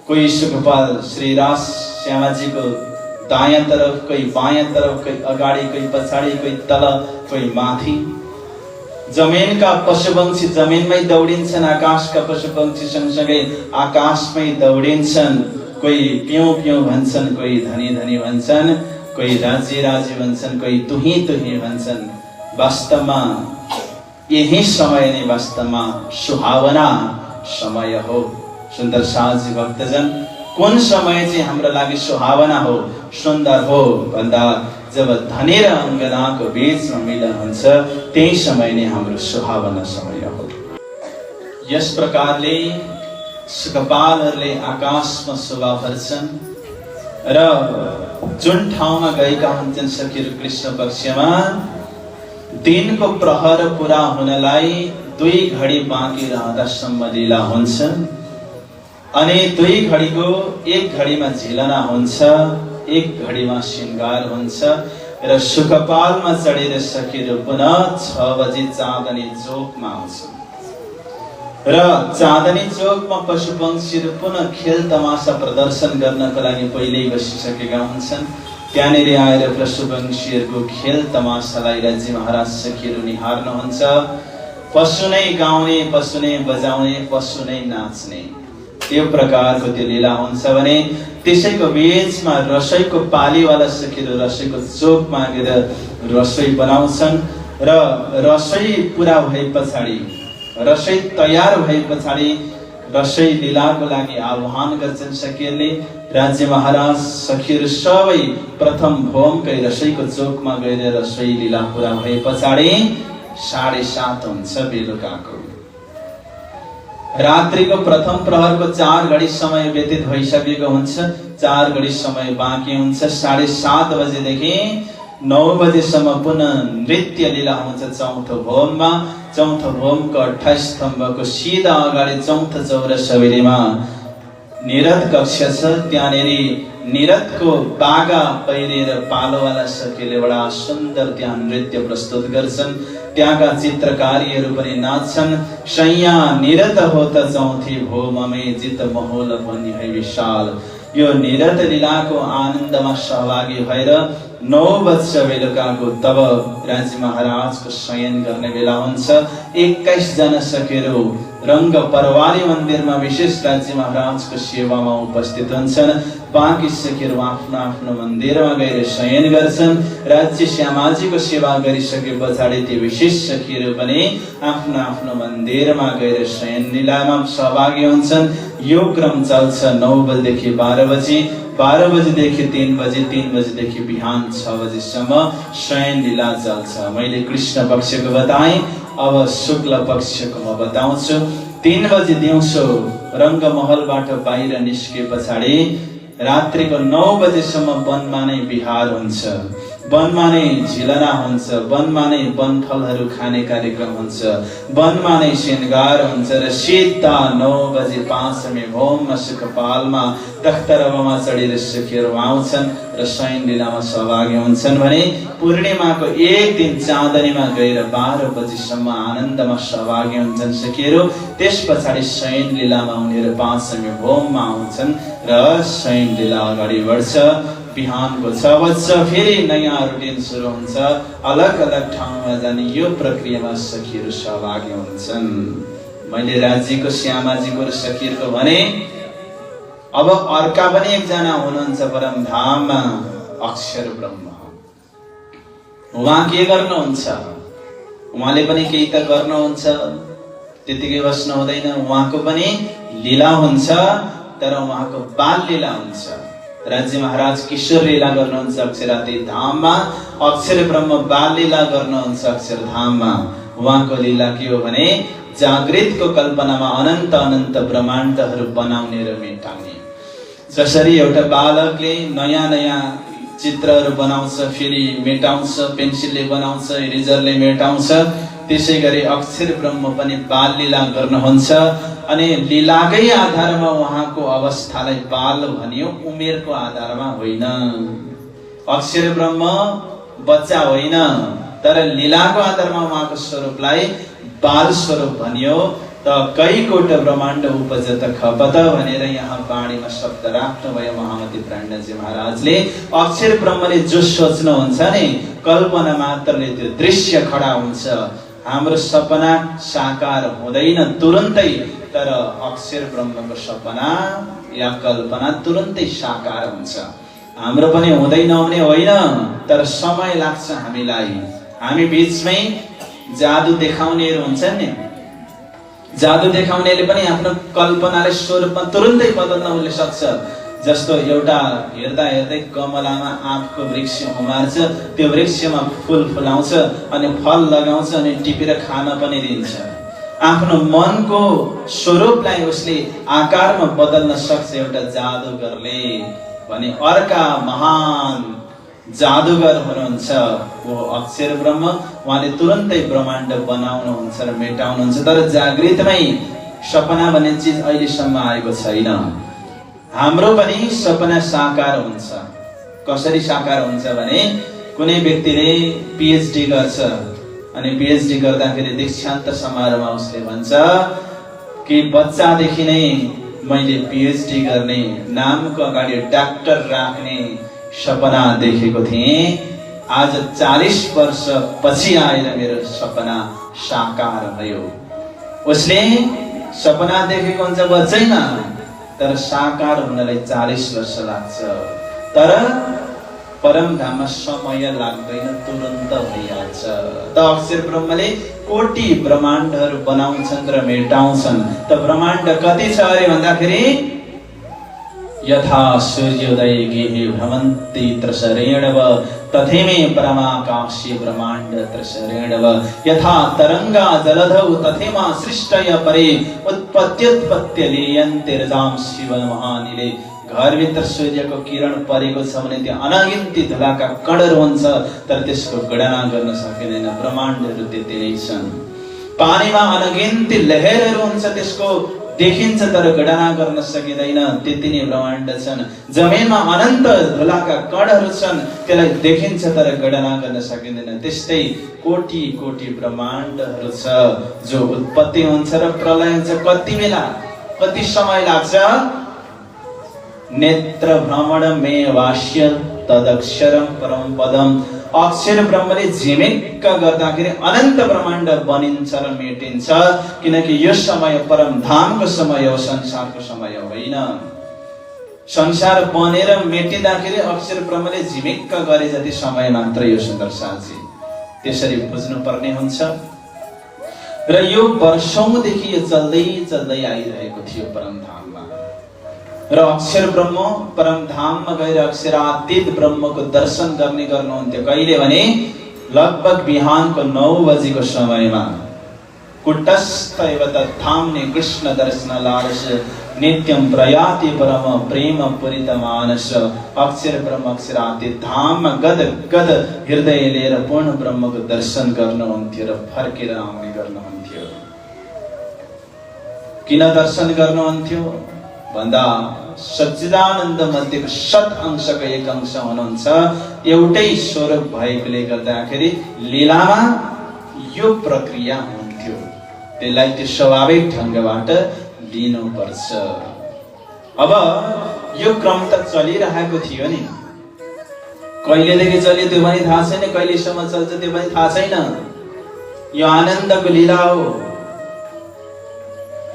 कोही सुखपाल श्री राज श्यामाजीको दायाँ तरफ, कोही बायाँ तरफ, कोही अगाडि, कोही पछाडि, कोही तल, कोही माथि। जमिनका पशुपक्षी जमिनमै दौडिन्छन्, आकाशका पशुपक्षी सँगसँगै आकाशमै दौडिन्छन्। कोही पिउँ पिउँ भन्छन्, कोही धनी धनी भन्छन्, कोही राजी राजी भन्छन्, कोही तुही तुही भन्छन्। वास्तवमा यही समय नै वास्तवमा सुहावना समय हो। सुन्दर साजी भक्तजन, कुन समय चाहिँ हाम्रो लागि सुहावना हो, सुन्दर हो भन्दा जब धनी र अङ्गनाको बीचमा मिलन हुन्छ, त्यही समय नै हाम्रो सुहावना समय हो। यस प्रकारले सुखपालहरूले आकाशमा शोभा भर्छन् र जुन ठाउँमा गएका हुन्छन् सखीहरू कृष्ण पक्षमा, दिनको प्रहर पुरा हुनलाई 2 घडी बाँकी रहँदासम्म लीला हुन्छ अनि 2 घडीको 1 घडीमा झिलना हुन्छ, 1 घडीमा श्रृंगार हुन्छ र सुखपालमा चढेर सखीहरू पुनः 6 बजे चाँदनी चोकमा आउँछन् र चाँदनी चोकमा पशुपक्षीहरू पुनः खेल तमासा प्रदर्शन गर्नको लागि पहिल्यै बसिसकेका हुन्छन्। त्यहाँनिर आएर पशुपक्षीहरूको खेल तमासालाई राज्य महाराज सखीहरू निहार्नुहुन्छ। पशु नै गाउने, पशु नै बजाउने, पशु नै नाच्ने, त्यो प्रकारको त्यो लीला हुन्छ भने त्यसैको बीचमा रसोईको पालीवाला सखीहरू रसोईको चोकमा गएर रसोई बनाउँछन् र रसोई पुरा भए पछाडि, रसोई तयार भए पछाडि रसोई लीलाको लागि आह्वान गर्छन् सखीहरूले। राज्य महाराज सखीहरू सबै प्रथम भोमकै रसोईको चोकमा गएर रसोई लीला पुरा भए पछाडि 7:30 हुन्छ बेलुकाको। रात्रिको प्रथम प्रहरको 4 घडी समय व्यतीत भइसकेको हुन्छ, 4 घडी समय बाँकी हुन्छ। 7:30 बजेदेखि 9 बजेसम्म पुनः नृत्य लीला हुन्छ चौथो भोममा। चौथो भोमको 28 स्तम्भको सिधा अगाडि चौथो चौरस हवेलीमा निरत कक्ष छ। त्यहाँनिर निरतको बागा पहिरेर पालोवाला सखीले बडा सुन्दर त्यहाँ नृत्य प्रस्तुत गर्छन्। त्यहाँका चित्रकारीहरू पनि नाच्छन्। सैया निरत हो त चौथी भोममै जित महोल बन्यो है विशाल। यो निरत लीलाको आनन्दमा सहभागी भएर 9 बजे बेलुकाको तब राज्य महाराजको शयन गर्ने बेला हुन्छ। 21 जना सखीहरू रंग परवारी मन्दिरमा विशेष राज्य महाराजको सेवामा उपस्थित हुन्छन्। बाँकी सखीहरू आफ्नो आफ्नो मन्दिरमा गएर शयन गर्छन्। राज्य श्यामाजीको सेवा गरिसके पछाडि ती विशेष सखीहरू पनि आफ्नो आफ्नो मन्दिरमा गएर शयन लीलामा सहभागी हुन्छन्। यो क्रम चल्छ 9 बजेदेखि 12 बजे, 12 बजेदेखि 3 बजे, 3 बजेदेखि बिहान 6 बजेसम्म शयन लीला चल्छ। मैले कृष्ण पक्षको बताएँ, अब शुक्ल पक्षको म बताउँछु। 3 बजे दिउँसो रङ्गमहलबाट बाहिर निस्के पछाडि रात्रिको 9 बजेसम्म वनमा नै बिहार हुन्छ, वनमा नै झिलना हुन्छ, वनमा नै वनफलहरू खाने कार्यक्रम हुन्छ, वनमा नै श्रृंगार हुन्छ र सिधा 9 बजे 5 मे भोममा सुखपालमा तख्तरवामा चढेर सखीहरू आउँछन् र शयन लीलामा सहभागी हुन्छन् भने पूर्णिमाको एक दिन चाँदनीमा गएर 12 बजेसम्म आनन्दमा सहभागी हुन्छन् सखीहरू। त्यस पछाडि शयन लीलामा उनीहरू 5 मे भोममा आउँछन् र शयन लीला अगाडि बढ्छ। बिहानको 6 बजे फेरि नयाँ रुटिन सुरु हुन्छ। अलग अलग ठाउँमा जाने यो प्रक्रियामा सखीहरू सहभागी हुन्छन्। मैले राज्यको श्यामाजीको र सखीहरूको भने अब अर्का पनि एकजना हुनुहुन्छ परम धाममा अक्षर ब्रह्म। उहाँ के गर्नुहुन्छ? उहाँले पनि केही त गर्नुहुन्छ, त्यतिकै बस्नु हुँदैन। उहाँको पनि लीला हुन्छ, तर उहाँको बाल लीला हुन्छ। राज्य महाराज किशोर लीला गर्नुहुन्छ अक्षराती धाममा, अक्षर ब्रह्म बाल लीला गर्नुहुन्छ अक्षरधाममा। उहाँको लीला के हो भने जागृतको कल्पनामा अनन्त अनन्त ब्रह्माण्डहरू बनाउने र मेटाउने। जसरी एउटा बालकले नयाँ नयाँ चित्रहरू बनाउँछ, फेरि मेटाउँछ, पेन्सिलले बनाउँछ, इरेजरले मेटाउँछ, त्यसै गरी अक्षर ब्रह्म पनि बाल लीला गर्नुहुन्छ। अनि लीलाकै आधारमा उहाँको अवस्थालाई बाल भनियो, उमेरको आधारमा होइन। अक्षर ब्रह्म बच्चा होइन, तर लीलाको आधारमा उहाँको स्वरूपलाई बाल स्वरूप भनियो। त कैकोट ब्रह्माण्ड उपजत खपत भनेर यहाँ बाणीमा शब्द राख्नुभयो महामती प्राणजी महाराजले। अक्षर ब्रह्मले जो सोच्नुहुन्छ नि, कल्पना मात्रले त्यो दृश्य खडा हुन्छ। हाम्रो सपना साकार हुँदैन तुरुन्तै, तर अक्षर ब्रह्मको सपना या कल्पना तुरुन्तै साकार हुन्छ। हाम्रो पनि हुँदै नहुने होइन, तर समय लाग्छ हामीलाई। हामी बीचमै जादु देखाउनेहरू हुन्छन् नि, जादु देखाउनेले पनि आफ्नो कल्पनाले स्वरूपमा तुरुन्तै बदल्न उसले सक्छ। जस्तो एउटा हेर्दा हेर्दै कमलामा आँपको वृक्ष उमार्छ, त्यो वृक्षमा फुल फुलाउँछ अनि फल लगाउँछ अनि टिपेर खान पनि दिन्छ। आफ्नो मनको स्वरूपलाई उसले आकारमा बदल्न सक्छ एउटा जादुगरले भने। अर्का महान जादुगर हुनुहुन्छ वो अक्षर ब्रह्म। उहाँले तुरन्तै ब्रह्माण्ड बनाउनुहुन्छ र मेटाउनुहुन्छ। तर जागृतमै सपना भन्ने चिज अहिलेसम्म आएको छैन। हाम्रो पनि सपना साकार हुन्छ। कसरी साकार हुन्छ भने कुनै व्यक्तिले पिएचडी गर्छ अनि पिएचडी गर्दाखेरि दीक्षान्त समारोहमा उसले भन्छ कि बच्चादेखि नै मैले पिएचडी गर्ने, नामको अगाडि डाक्टर राख्ने सपना देखेको थिएँ। आज 40 वर्ष पछि आएर मेरो सपना साकार भयो। उसले सपना देखेको हुन्छ बच्चैमा, तर साकार हुनलाई 40 वर्ष लाग्छ। तर परम धाममा समय लाग्दैन, तुरन्त भइहाल्छ। त अक्षर ब्रह्मले कोटी ब्रह्माण्डहरू बनाउँछन् र मेटाउँछन्। त ब्रह्माण्ड कति छ अरे भन्दाखेरि यथा सूर्योदय गेहे भ्रमन्ति त्रसरेणव तथेमे परमाकाशे ब्रह्माण्ड त्रसरेणव यथा तरंगा जलधौ तथेमा सृष्टय परे उत्पत्त्युत्पत्त्य लीयन्ते रजाम शिव महानिले। घरभित्र सूर्यको किरण परेको छ भने त्यो अनगिन्ती धुलाका कणहरू हुन्छ, तर त्यसको गणना गर्न सकिँदैन। ब्रह्माण्डहरू त्यति नै छन्। पानीमा अनगिन्ती लहरहरू हुन्छ, त्यसको देखिन्छ तर गणना गर्न सकिँदैन, त्यति नै ब्रह्माण्ड छन्। जमिनमा अनन्त धुलाका कणहरू छन्, त्यसलाई देखिन्छ तर गणना गर्न सकिँदैन। त्यस्तै कोटी कोटी ब्रह्माण्डहरू छ जो उत्पत्ति हुन्छ र प्रलय हुन्छ। कति बेला, कति समय लाग्छ? नेत्र भ्रमण मे वास्य तदक्षरम परम पदम। अक्षर ब्रह्मले झिमिक्क गर्दाखेरि अनन्त ब्रह्माण्ड बनिन्छ र मेटिन्छ। किनकि यो समय परम धामको समय हो, संसारको समय होइन। संसार बनेर मेटिँदाखेरि अक्षर ब्रह्मले झिमिक्क गरे जति समय मात्र यो सुन्दर साथी। त्यसरी बुझ्नु पर्ने हुन्छ। र यो वर्षौंदेखि यो चल्दै चल्दै आइरहेको थियो परम धाममा। र अक्षर ब्रह्म परम धाममा गएर अक्षरातीत ब्रह्मको दर्शन गर्ने गर्नुहुन्थ्यो। कहिले भने लगभग बिहानको 9 बजेको समयमा। कुटस्थ एव तत्धाम्ने कृष्ण दर्शन लालस नित्यम प्रयाति परम प्रेम पूरित मानस। अक्षर ब्रह्म अक्षरातीत धाममा गद गद हृदय लिएर पूर्ण ब्रह्मको दर्शन गर्नुहुन्थ्यो र फर्केर आउने गर्नुहुन्थ्यो। किन दर्शन गर्नुहुन्थ्यो भन्दा सच्चिदानन्द मध्येको सत अंशको एक अंश हुनुहुन्छ। एउटै स्वरूप भएकोले गर्दाखेरि लीलामा यो प्रक्रिया हुन्थ्यो। त्यसलाई त्यो स्वाभाविक ढङ्गबाट लिनुपर्छ। अब यो क्रम त चलिरहेको थियो नि, कहिलेदेखि चल्यो त्यो पनि थाहा छैन, कहिलेसम्म चल्छ त्यो पनि थाहा छैन। यो आनन्दको लीला हो।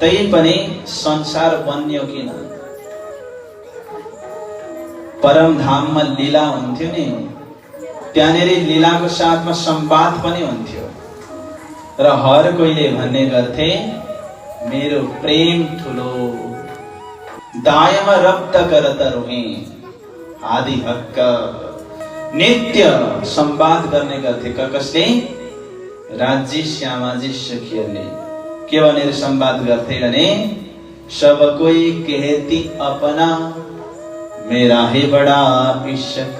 तै पनि संसार बन्यो किन? परम धाममा लीला हुन्थ्यो नि, त्यहाँनेर लीलाको साथमा संवाद पनि हुन्थ्यो र हर कोहीले भन्ने गर्थे मेरो प्रेम ठुलो, दायमा रब्त करत रुहे आदि हक्क। नित्य संवाद गर्ने गर्थे कसले? राज्य श्यामाजी सखीहरूले के भनेर संवाद गर्थे भने सब कोई कहती अपना मेरा है बडा इश्क।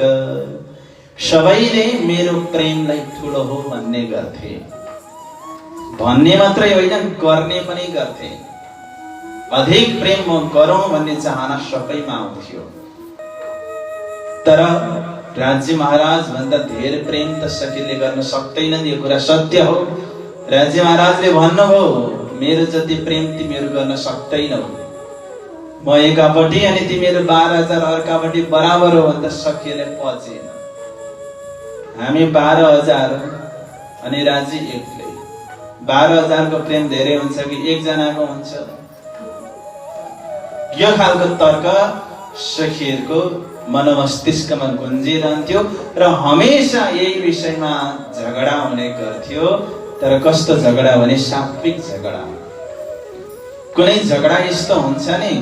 सबैले मेरो प्रेमलाई ठुलो हो भन्ने गर्थे, भन्ने मात्रै होइन गर्ने पनि गर्थे। अधिक प्रेम म गरौं भन्ने चाहना सबैमा आउँथ्यो। तर राज्य महाराज भन्दा धेर प्रेम त सखीले गर्न सक्दैनन्, यो कुरा सत्य हो। राज्य महाराजले भन्नुभयो मेरो जति प्रेम तिमीहरू गर्न सक्दैनौ, म एकापट्टि अनि तिमीहरू 12,000 अर्कापट्टि बराबर हो भन्दा सखीले पचेन। हामी 12,000 अनि राज्य एक्लै। 12,000 को प्रेम धेरै हुन्छ कि एकजनाको हुन्छ? यो खालको तर्क सखीहरूको मनमस्तिष्कमा गुन्जिरहन्थ्यो र हमेशा यही विषयमा झगडा हुने गर्थ्यो। तर कस्तो झगडा भने सात्विक झगडा। कुनै झगडा यस्तो हुन्छ नि,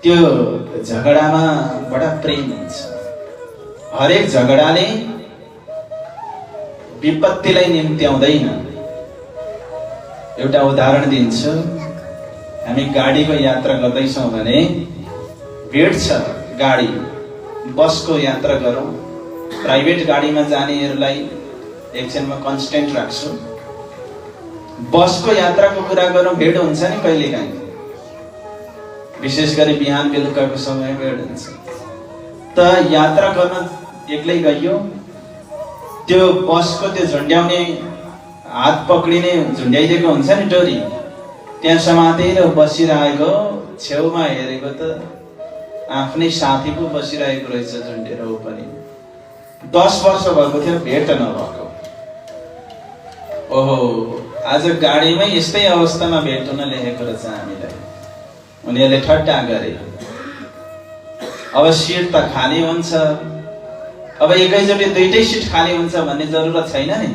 त्यो झगडामा बडा प्रेम हुन्छ। हरेक झगडाले विपत्तिलाई निम्त्याउँदैन। एउटा उदाहरण दिन्छु। हामी गाडीको यात्रा गर्दैछौँ भने भिड छ गाडी, बसको यात्रा गरौँ। प्राइभेट गाडीमा जानेहरूलाई एकछिनमा कन्स्टेन्ट राख्छु। बसको यात्राको कुरा गरौँ, भिड हुन्छ नि कहिलेकाहीँ, विशेष गरी बिहान बेलुकाको समय भिड हुन्छ। त यात्रा गर्न एक्लै गइयो, त्यो बसको त्यो झुन्ड्याउने हात पक्रिने झुन्ड्याइदिएको हुन्छ नि डोरी, त्यहाँ समातेर बसिरहेको छेउमा हेरेको त आफ्नै साथी पो बसिरहेको रहेछ झुन्डेर। ऊ पनि 10 वर्ष भएको थियो भेट नभएको। ओहो, आज गाडीमै यस्तै अवस्थामा भेट हुन लेखेको रहेछ हामीलाई। उनीहरूले ठट्टा गरे। अब सिट त खाली हुन्छ, अब एकैचोटि दुईटै सिट खाली हुन्छ भन्ने जरुरत छैन नि।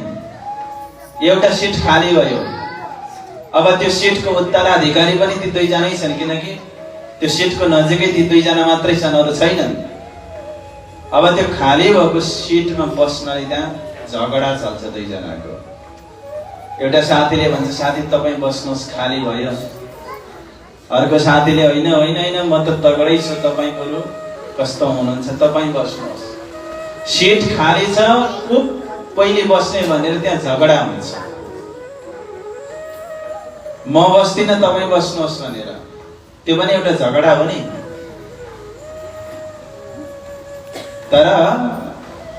एउटा सिट खाली भयो, अब त्यो सिटको उत्तराधिकारी पनि ती दुईजनै छन्, किनकि त्यो सिटको नजिकै ती दुईजना मात्रै छन्, अरू छैनन्। अब त्यो खाली भएको सिटमा बस्नलाई त्यहाँ झगडा चल्छ दुईजनाको। एउटा साथीले भन्छ साथी तपाईँ बस्नुहोस् खाली भयो। अर्को साथीले होइन होइन होइन म त तगडै छु, तपाईँ बरु कस्तो हुनुहुन्छ तपाईँ बस्नुहोस्। सिट खाली छ, को पहिले बस्ने भनेर त्यहाँ झगडा हुन्छ। म बस्दिनँ तपाईँ बस्नुहोस् भनेर, त्यो पनि एउटा झगडा हो नि। तर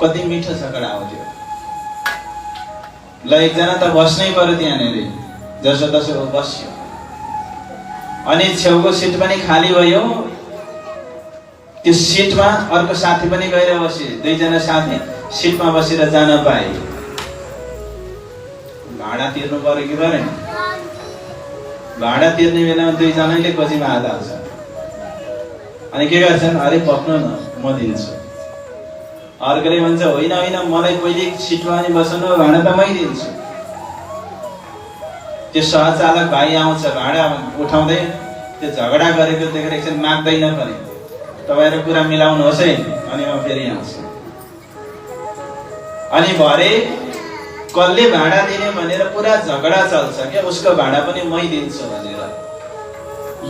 कति मिठो झगडा हो त्यो। ल एकजना त बस्नै पर्यो त्यहाँनिर, जसो तसो बस्यो। अनि छेउको सिट पनि खाली भयो, त्यो सिटमा अर्को साथी पनि गएर बस्यो। दुईजना साथी सिटमा बसेर जान पाए। भाडा तिर्नु पर्यो कि परेन? भाडा तिर्ने बेलामा दुईजनाले गोजीमा हात हाल्छ। अनि के गर्छन्? अरे पक्नु न म दिन्छु। अर्कोले भन्छ होइन होइन मलाई पहिले सिटमा नि बस्नु, भाडा त मै दिन्छु। त्यो सहचालक भाइ आउँछ भाडा उठाउँदै, त्यो झगडा गरेको देखेर एकछिन माग्दैन पनि, तपाईहरु कुरा मिलाउनुहोस् है, अनि म फेरि आउँछु। अनि भरे कसले भाडा दिने भनेर पुरा झगडा चल्छ के, उसको भाडा पनि मै दिन्छु भनेर।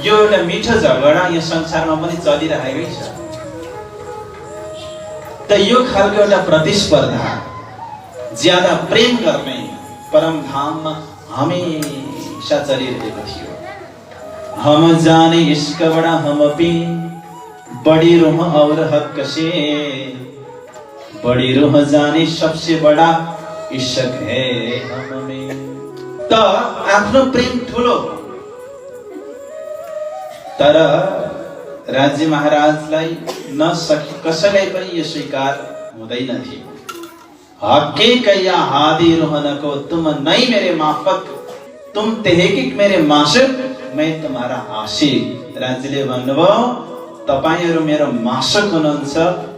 यो एउटा मिठो झगडा यो संसारमा पनि चलिरहेकै छ। त यो खालको एउटा प्रतिस्पर्धा, ज्यादा प्रेम गर्ने परम धाममा हमेशा चलिरहेको थियो। हम जाने इश्क बड़ा हम पे, बड़ी रूह और हक से, बड़ी रूह जाने सबसे बड़ा इश्क है हम में। त आफ्नो प्रेम ठुलो। तर राज्य महाराजलाई नसकी कसैलाई पनि यो स्वीकार हुँदैन थियो। हक्के कैया हादी रोहन को तुम नहीं मेरे माफक, तुम तेहकीक मेरे माशिक, मैं तुम्हारा आशिक। राज्यले भन्नुभयो तपाईहरु मेरो मासुक हुनुहुन्छ,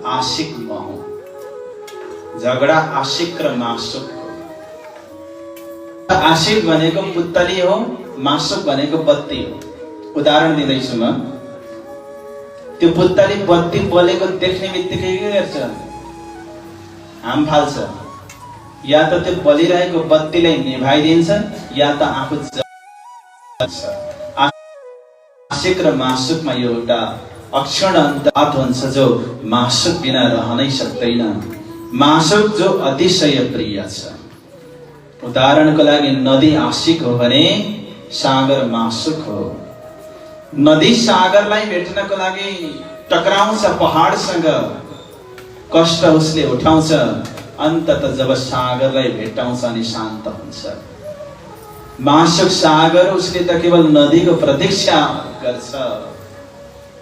आशिक म हुँ। झगडा आशिक र मासुक हो। आशिक भनेको पुत्तली हो, मासुक भनेको बत्ती हो। उदाहरण दिँदैछु म। त्यो पुत्तली बत्ती बलेको देख्ने बित्तिकै के गर्छ? हाम फाल्छ। या त त्यो बलिरहेको बत्तीलाई निभाइदिन्छ या त आफू जल्छ। आशिक र मासुकमा यो एउटा अक्षण अन्तरात हुन्छ जो मासुक बिना रहनै सक्दैन। मासुक जो अतिशय प्रिय छ। उदाहरणको लागि नदी आशिक हो भने सागर मासुक हो। नदी सागरलाई भेट्नको लागि टक्राउँछ पहाडसँग, कष्ट उसले उठाउँछ, अन्ततः जब सागरलाई भेटाउँछ अनि शान्त हुन्छ। मासुक सागर उसले त केवल नदीको प्रतीक्षा गर्छ।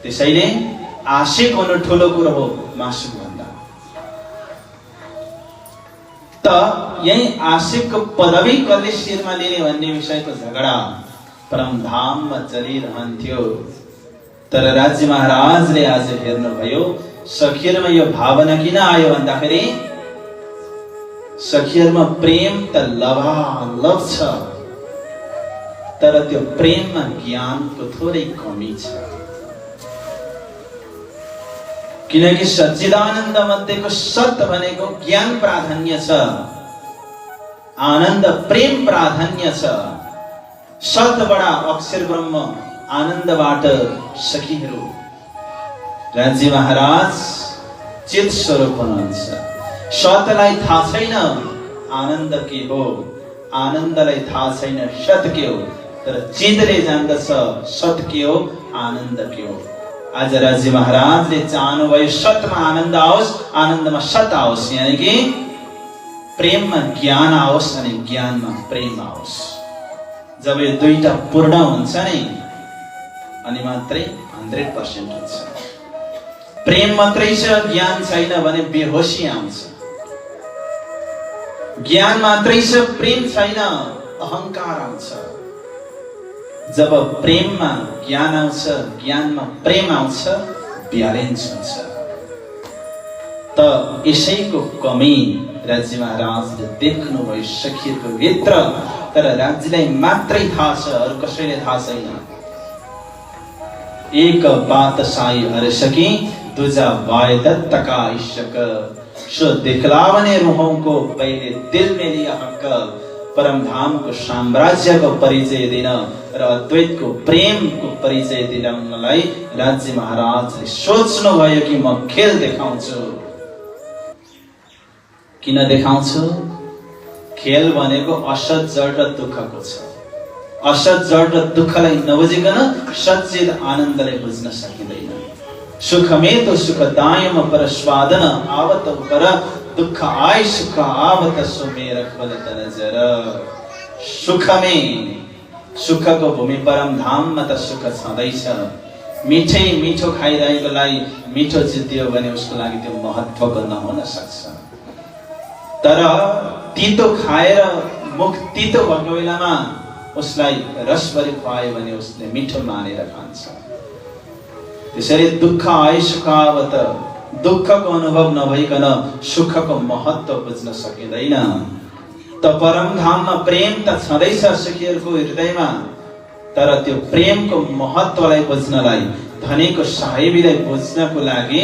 त्यसैले आशिक हुनु ठुलो कुरो हो मासुक भन्दा। त यही आशिकको पदवी कसले शिरमा लिने भन्ने विषयको झगडा परमधाममा चलिरहन्थ्यो। तर राज्य महाराजले आज हेर्नुभयो सखीहरुमा यो भावना किन आयो भन्दाखेरि सखीहरुमा प्रेम त लभालभ छ, तर त्यो प्रेममा ज्ञानको थोरै कमी छ। किनकि सच्चिदानन्द मध्येको सत भनेको ज्ञान प्राधान्य छ, आनन्द प्रेम प्राधान्य छ। सतबाट अक्षर ब्रह्म, आनन्दबाट सखीहरू। राज्य महाराज चित स्वरूप हुनुहुन्छ। सतलाई थाहा छैन आनन्द के हो, आनन्दलाई थाहा छैन सत के हो, तर चितले जान्दछ सत के हो, आनन्द के हो। आज राज्य महाराजले चाहनुभयो सतमा आनन्द आओस्, आनन्दमा सत आओस्, यानी कि प्रेममा ज्ञान आओस् अनि ज्ञानमा प्रेम आओस्। जब यो दुईटा पूर्ण हुन्छ नि अनि मात्रै 100% हुन्छ। प्रेम मात्रै छ ज्ञान छैन भने बेहोसी आउँछ। ज्ञान मात्रै छ प्रेम छैन अहंकार आउँछ। जब प्रेममा ज्ञान आउँछ, ज्ञानमा प्रेम आउँछ, ब्यालेन्स हुन्छ। त यसैको कमी राज्य महाराजले देख्नुभयो सखीको भित्र। तर राज्यलाई मात्रै थाहा छ, अरु कसैले थाहा छैन। एक बात साई हर्षकी दूजा वायदत्त का इश्क, सो दिखलावने रूहों को पहले दिल में लिया हक। परम धाम को साम्राज्य को परिचय दिन र अद्वैतको प्रेमको परिचय दिलाउनलाई राज्य महाराजले सोच्नु भयो कि म खेल देखाउँछु। किन देखाउँछु? खेल भनेको असत जड र दुःखको छ। असत जड र दुःखलाई नबुझिकन सच्चिद आनन्दलाई बुझ्न सकिँदैन। सुखमे तो सुखदायम परस्वादन आवत पर, दुःख आय सुख आवत सो मेरा खबलत नजर। सुखमे, सुखको भूमि परम धाममा त सुख छँदैछ। मिठै मिठो खाइरहेकोलाई मिठो जित्यो भने उसको लागि त्यो महत्त्वको नहुन सक्छ। तर तीतो खाएर मुख तीतो भएको बेलामा उसलाई रसभरि खुवायो भने उसले मिठो मानेर खान्छ। त्यसैले दुःख आए सुख आवत, दुःखको अनुभव नभइकन सुखको महत्त्व बुझ्न सकिँदैन। त परम धाममा प्रेम त छँदैछ सखीहरूको हृदयमा, तर त्यो प्रेमको महत्त्वलाई बुझ्नलाई, धनीको साहेबीलाई बुझ्नको लागि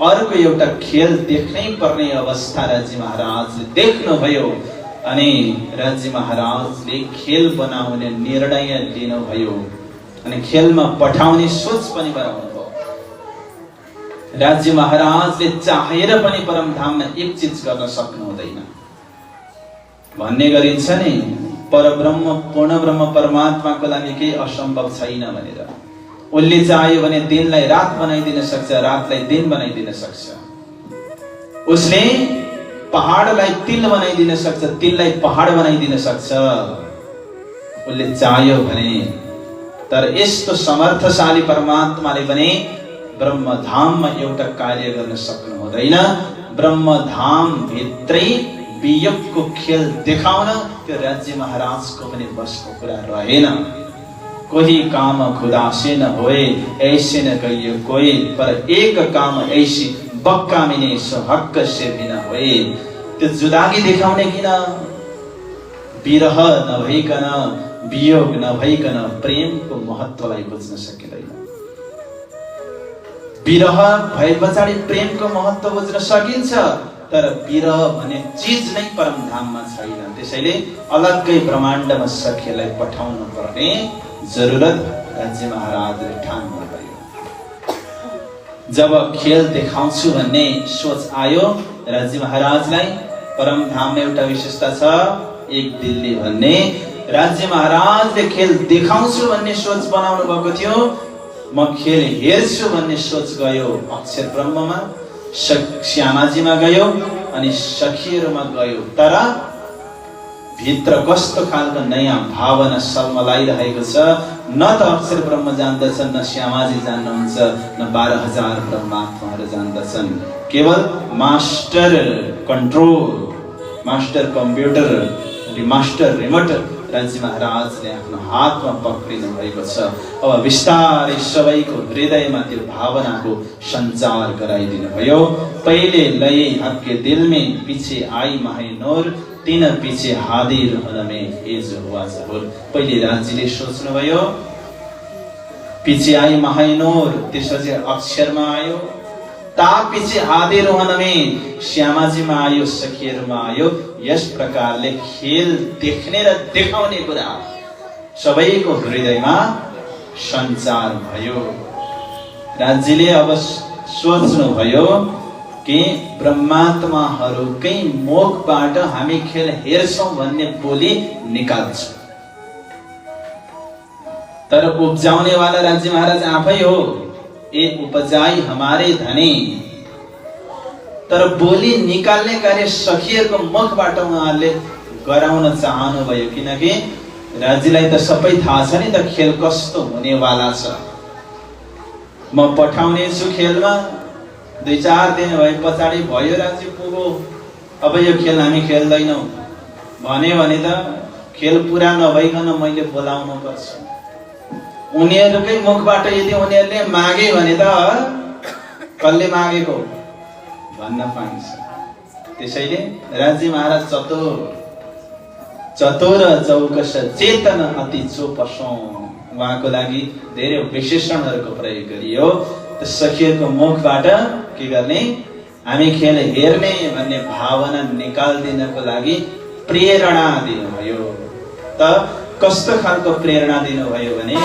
अर्को एउटा खेल देख्नै पर्ने अवस्था राज्य महाराजले देख्नुभयो। अनि राज्य महाराजले खेल बनाउने निर्णय लिनुभयो अनि खेलमा पठाउने सोच पनि बनाउनुभयो। राज्य महाराजले चाहेर पनि परम धाममा एक चीज गर्न सक्नु हुँदैन। भन्ने गरिन्छ नि परब्रह्म पूर्ण ब्रह्म परमात्माको लागि केही असम्भव छैन भनेर। उसले चाह्यो भने दिनलाई रात बनाइदिन सक्छ, रातलाई दिन बनाइदिन सक्छ। उसले पहाडलाई तिल बनाइदिन सक्छ, तिललाई पहाड बनाइदिन सक्छ उसले चाह्यो भने। तर यस्तो समर्थशाली परमात्माले पनि ब्रह्मधाममा एउटा कार्य गर्न सक्नु हुँदैन। ब्रह्मधाम भित्रै वियोगको खेल देखाउन त्यो राज्य महाराजको पनि बसको कुरा रहेन। कोई काम खुदा से न होए, ऐसे न कहियो कोई, पर एक काम ऐसी बक्कामिने सो हक से भी न होए। त्यो जुदागी देखाउने किन? विरह नभइकन, वियोग नभइकन प्रेमको महत्त्वलाई बुझ्न सकिँदैन। विरह भए पछाडि प्रेमको महत्त्व बुझ्न सकिन्छ, तर विरह भन्ने चीज नै परमधाममा छैन। त्यसैले अलग्गै ब्रह्माण्डमा सखीलाई पठाउनु पर्ने जरुरत राज्य महाराजले ठान्नु भयो। जब खेल देखाउँछु भन्ने सोच आयो राज्य महाराजलाई, परमधाममा एउटा विशेषता छ, एक दिल्ली भन्ने। राज्य महाराजले खेल देखाउँछु भन्ने सोच बनाउनु भएको थियो, म खेल हेर्छु भन्ने सोच गयो अक्षर ब्रह्ममा, श्यामाजीमा गयो अनि सखीहरूमा गयो। तर भित्र कस्तो खालको नयाँ भावना सल्मलाइरहेको छ, न त अक्षर ब्रह्म जान्दछन्, न श्यामाजी जान्नुहुन्छ, न 12,000 ब्रह्मात्माहरू जान्दछन्। केवल master control, master computer, master remote राज्य महाराजले आफ्नो हातमा पक्रिनु भएको छ। अब बिस्तारै सबैको हृदयमा त्यो भावनाको सञ्चार गराइदिनु भयो। पहिले लय आपके दिल में, पीछे आई महानोर, तीन पीछे हादिर हनमे ए जो हुआ जहुर। पहिले राज्यले सोच्नु भयो, पीछे आई महानोर, त्यसपछि अक्षरमा आयो, ता पीछे हादिर हनमे श्यामाजीमा आयो, सखीहरूमा आयो। यस प्रकारले खेल देख्ने र देखाउने कुरा सबैको हृदयमा सञ्चार भयो। राज्यले अब सोच्नु भयो कि ब्रह्मात्माहरूकै मुखबाट हामी खेल हेर्छौं भन्ने बोली निकाल्छौं। तर उब्जाउने वाला राज्य महाराज आफै हो, ए उपजाई हमारे धनी। तर बोली निकाल्ने कार्य सखीहरूको मुखबाट उहाँले गराउन चाहनु भयो, किनकि राज्यलाई त सबै थाहा छ नि त खेल कस्तो हुनेवाला छ। म पठाउने छु खेलमा, 2-4 दिन भए पछाडि भयो राज्य पुगो, अब यो खेल हामी खेल्दैनौँ भन्यो भने त खेल पुरा नभइकन मैले बोलाउनु पर्छ। उनीहरूकै मुखबाट यदि उनीहरूले मागे भने त कसले मागेको भन्न पाइन्छ। त्यसैले राज्य महाराज चतुर चौकस चेतन अति चोपसौं, उहाँको लागि धेरै विशेषणहरूको प्रयोग गरियो। सखीहरूको मुखबाट के गर्ने, हामी खेल हेर्ने भन्ने भावना निकाल्दिनको लागि प्रेरणा दिनुभयो। त कस्तो खालको प्रेरणा दिनुभयो भने,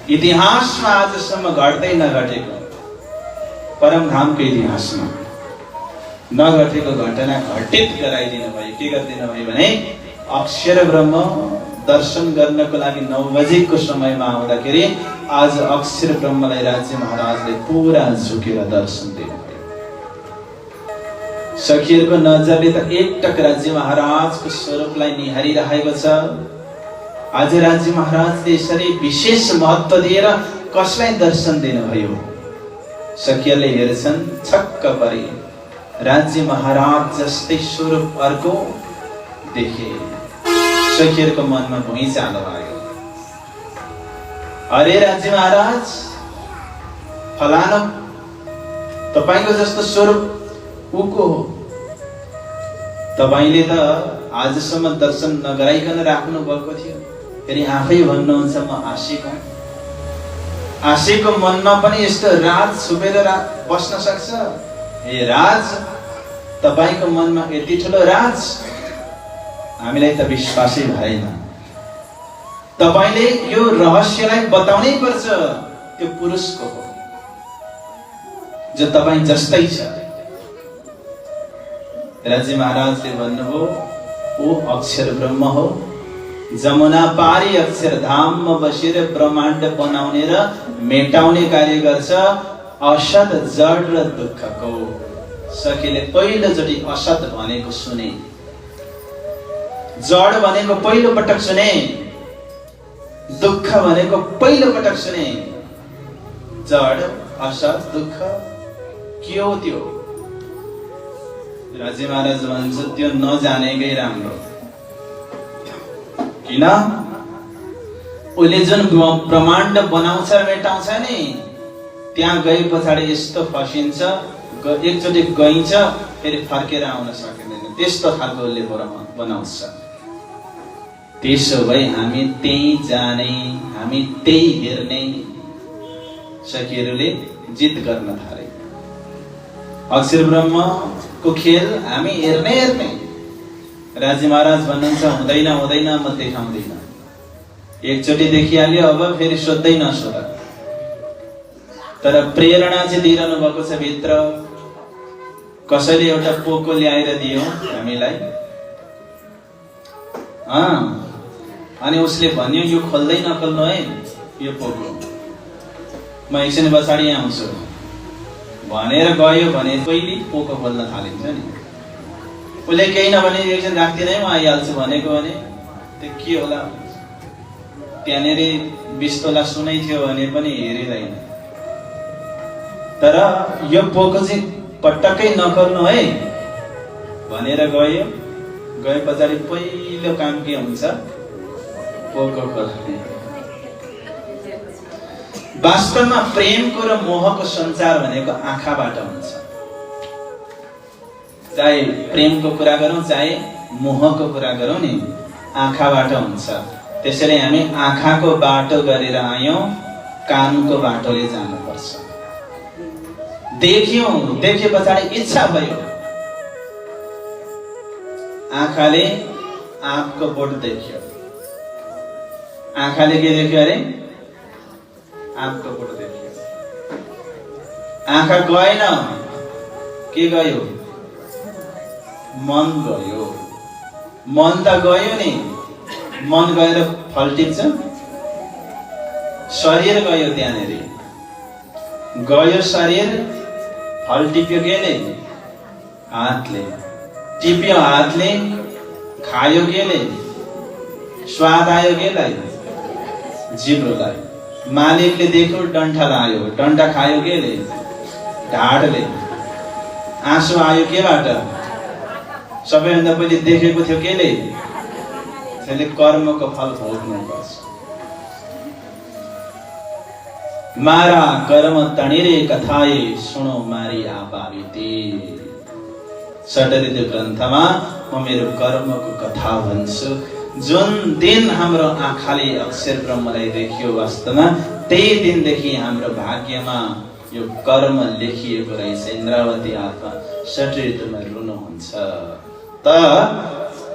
इतिहासमा आजसम्म घट्दै नघटेको, परमधामको इतिहासमा नघटेको घटना घटित गराइदिनु भयो। के गरिदिनु भयो भने, अक्षर ब्रह्म दर्शन गर्नको लागि 9 बजेको समयमा आउँदाखेरि आज अक्षर ब्रह्मलाई राज्य महाराजले पुरा झुकेर दर्शन दिनुभयो। सखीहरूको नजरले त एकटक राज्य महाराजको स्वरूपलाई निहारिरहेको छ। आज राज्य महाराजले यसरी विशेष महत्त्व दिएर कसलाई दर्शन दिनुभयो? सखीहरूले हेर्छन्, छक्क परे, राज्य महाराज जस्तै स्वरूप अर्को देखे। सखीहरूको मनमा भुइँचालो आयो, अरे राज्य महाराज, फलाना तपाईको जस्तो स्वरूप उको हो, तपाईले त आजसम्म दर्शन नगराइकन राख्नु भएको थियो, फेरि आफै भन्नुहुन्छ म आशिक हुँ। आशिकको मनमा पनि यस्तो राज छुपेर बस्न सक्छ? ए राज, तपाईको मनमा यति ठुलो राज, हामीलाई त विश्वासै भएन। तपाईले यो रहस्यलाई बताउनै पर्छ, त्यो पुरुषको हो जो तपाईं जस्तै छ। राज्य महाराजले भन्नुभयो, ओ अक्षर ब्रह्म हो, जमुना पारी अक्षरधाममा बसेर ब्रह्माण्ड बनाउने र मेटाउने कार्य गर्छ, असत जड र दुःखको। सखीले पहिलोचोटि असत भनेको सुने, जड भनेको पहिलो पटक सुने, दुःख भनेको पहिलो पटक सुने। जड, असत, दुःख के हो त्यो? राज्य महाराज भन्छ, त्यो नजानेकै राम्रो। किन? उसले जुन ब्रह्माण्ड बनाउँछ मेटाउँछ नि, त्यहाँ गए पछाडि यस्तो फसिन्छ, एकचोटि गइन्छ फेरि फर्केर आउन सकिँदैन, त्यस्तो खालको उसले बनाउँछ। त्यसो भए हामी त्यही जाने, हामी त्यही हेर्ने, सखीहरूले जिद गर्न थाले। अक्षर ब्रह्मको खेल हामी हेर्ने। राजी महाराज भन्नुहुन्छ हुँदैन हुँदैन म देखाउँदिन, एकचोटि देखिहाल्यो अब फेरि सोध्दै नसोध। तर प्रेरणा चाहिँ दिइरहनु भएको छ भित्र। कसैले एउटा पोको ल्याएर दियो हामीलाई, अनि उसले भन्यो यो खोल्दै नखोल्नु है यो पोको, म एकछिन पछाडि आउँछु भनेर गयो भने पहिले पोको खोल्न थालिन्छ नि। उसले केही नभने एकछिन राख्दिनै म आइहाल्छु भनेको भने त्यो के होला। त्यहाँनिर 20 तोला सुनै थियो भने पनि हेरिँदैन। तर यो पोको चाहिँ पटक्कै नखोल्नु है भनेर गए पछाडि पहिलो काम के हुन्छ, पोको खोल्ने। वास्तवमा प्रेमको र मोहको सञ्चार भनेको आँखाबाट हुन्छ। चाहे प्रेमको कुरा गरौँ चाहे मोहको कुरा गरौँ नि, आँखाबाट हुन्छ। त्यसैले हामी आँखाको बाटो गरेर आयौं, कानको बाटोले जानुपर्छ। देखे पछाडि इच्छा भयो, आँखाले आँपको बोट देख्यो, आँखाले के देख्यो अरे आँपको बोट देख्यो। आँखा गएन, के गयो, मन गयो। मन त गयो नि, मन गएर फल टिप्छ, शरीर गयो, त्यहाँनिर गयो शरीर, फल टिप्यो केले, हातले टिप्यो, हातले खायो केले, स्वाद आयो केलाई, जिब्रोलाई। मालिकले देख्यो डन्ठा लायो, डन्ठा खायो केले, ढाडले। आँसु आयो केबाट, सबैभन्दा पहिले देखेको थियो केले, त्यसले कर्मको फल भोग्नुपर्छ। मारा कर्म तणिरे कथाए सुनो मारी आपाविते। षड्ऋतु ग्रन्थमा म मेरो कर्मको कथा भन्छु। जुन दिन हाम्रो आँखाले अक्षर ब्रह्मलाई देखियो, वास्तवमा त्यही दिनदेखि हाम्रो भाग्यमा यो कर्म लेखिएको रहेछ। इन्द्रावती आत्मा षड्ऋतुमा रुनुहुन्छ। त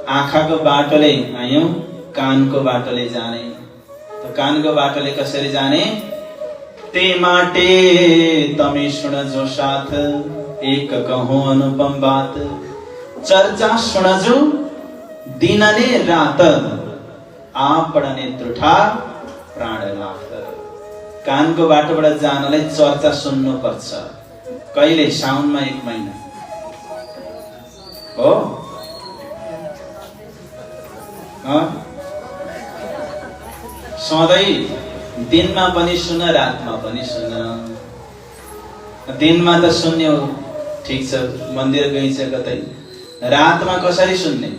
आँखाको बाटोले आयौं, कानको बाटोले जाने। त कानको बाटोले कसरी जाने, ते माटे तमी सुन जो साथ, एक कहूं अनुपम बात। चर्चा सुनजो दिन ने रात, आपने त्रुठा प्राणनाथ। कानको बाटोबाट जानलाई चर्चा सुन्नु पर्छ। कहिले साउनमा 1 महिना हो, सधैँ दिनमा पनि सुन, रातमा पनि सुन। दिनमा त सुन्ने हो, ठीक छ, मन्दिर गइन्छ कतै। रातमा कसरी सुन्ने,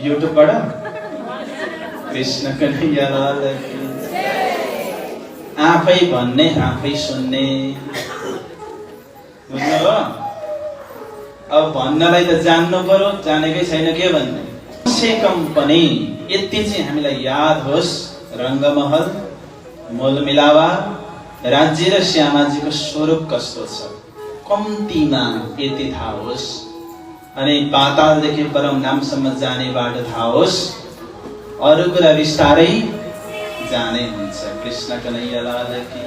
युट्युबबाट। कृष्ण कन्हैया लाल की। आफै भन्ने आफै सुन्ने, बुझ्नुभयो। अब भन्नलाई त जान्नु पर्यो, जानेकै छैन के भन्ने। से कम पनि यति चाहिँ हामीलाई याद होस्, रङ्गमहल, मोलमिलावा, राज्य र श्यामाजीको स्वरूप कस्तो छ, कम्तीमा यति थाहा होस्। अनि पातालदेखि परम नामसम्म जाने बाटो थाहा होस्, अरू कुरा बिस्तारै जाने हुन्छ। कृष्ण कन्हैया लाल की।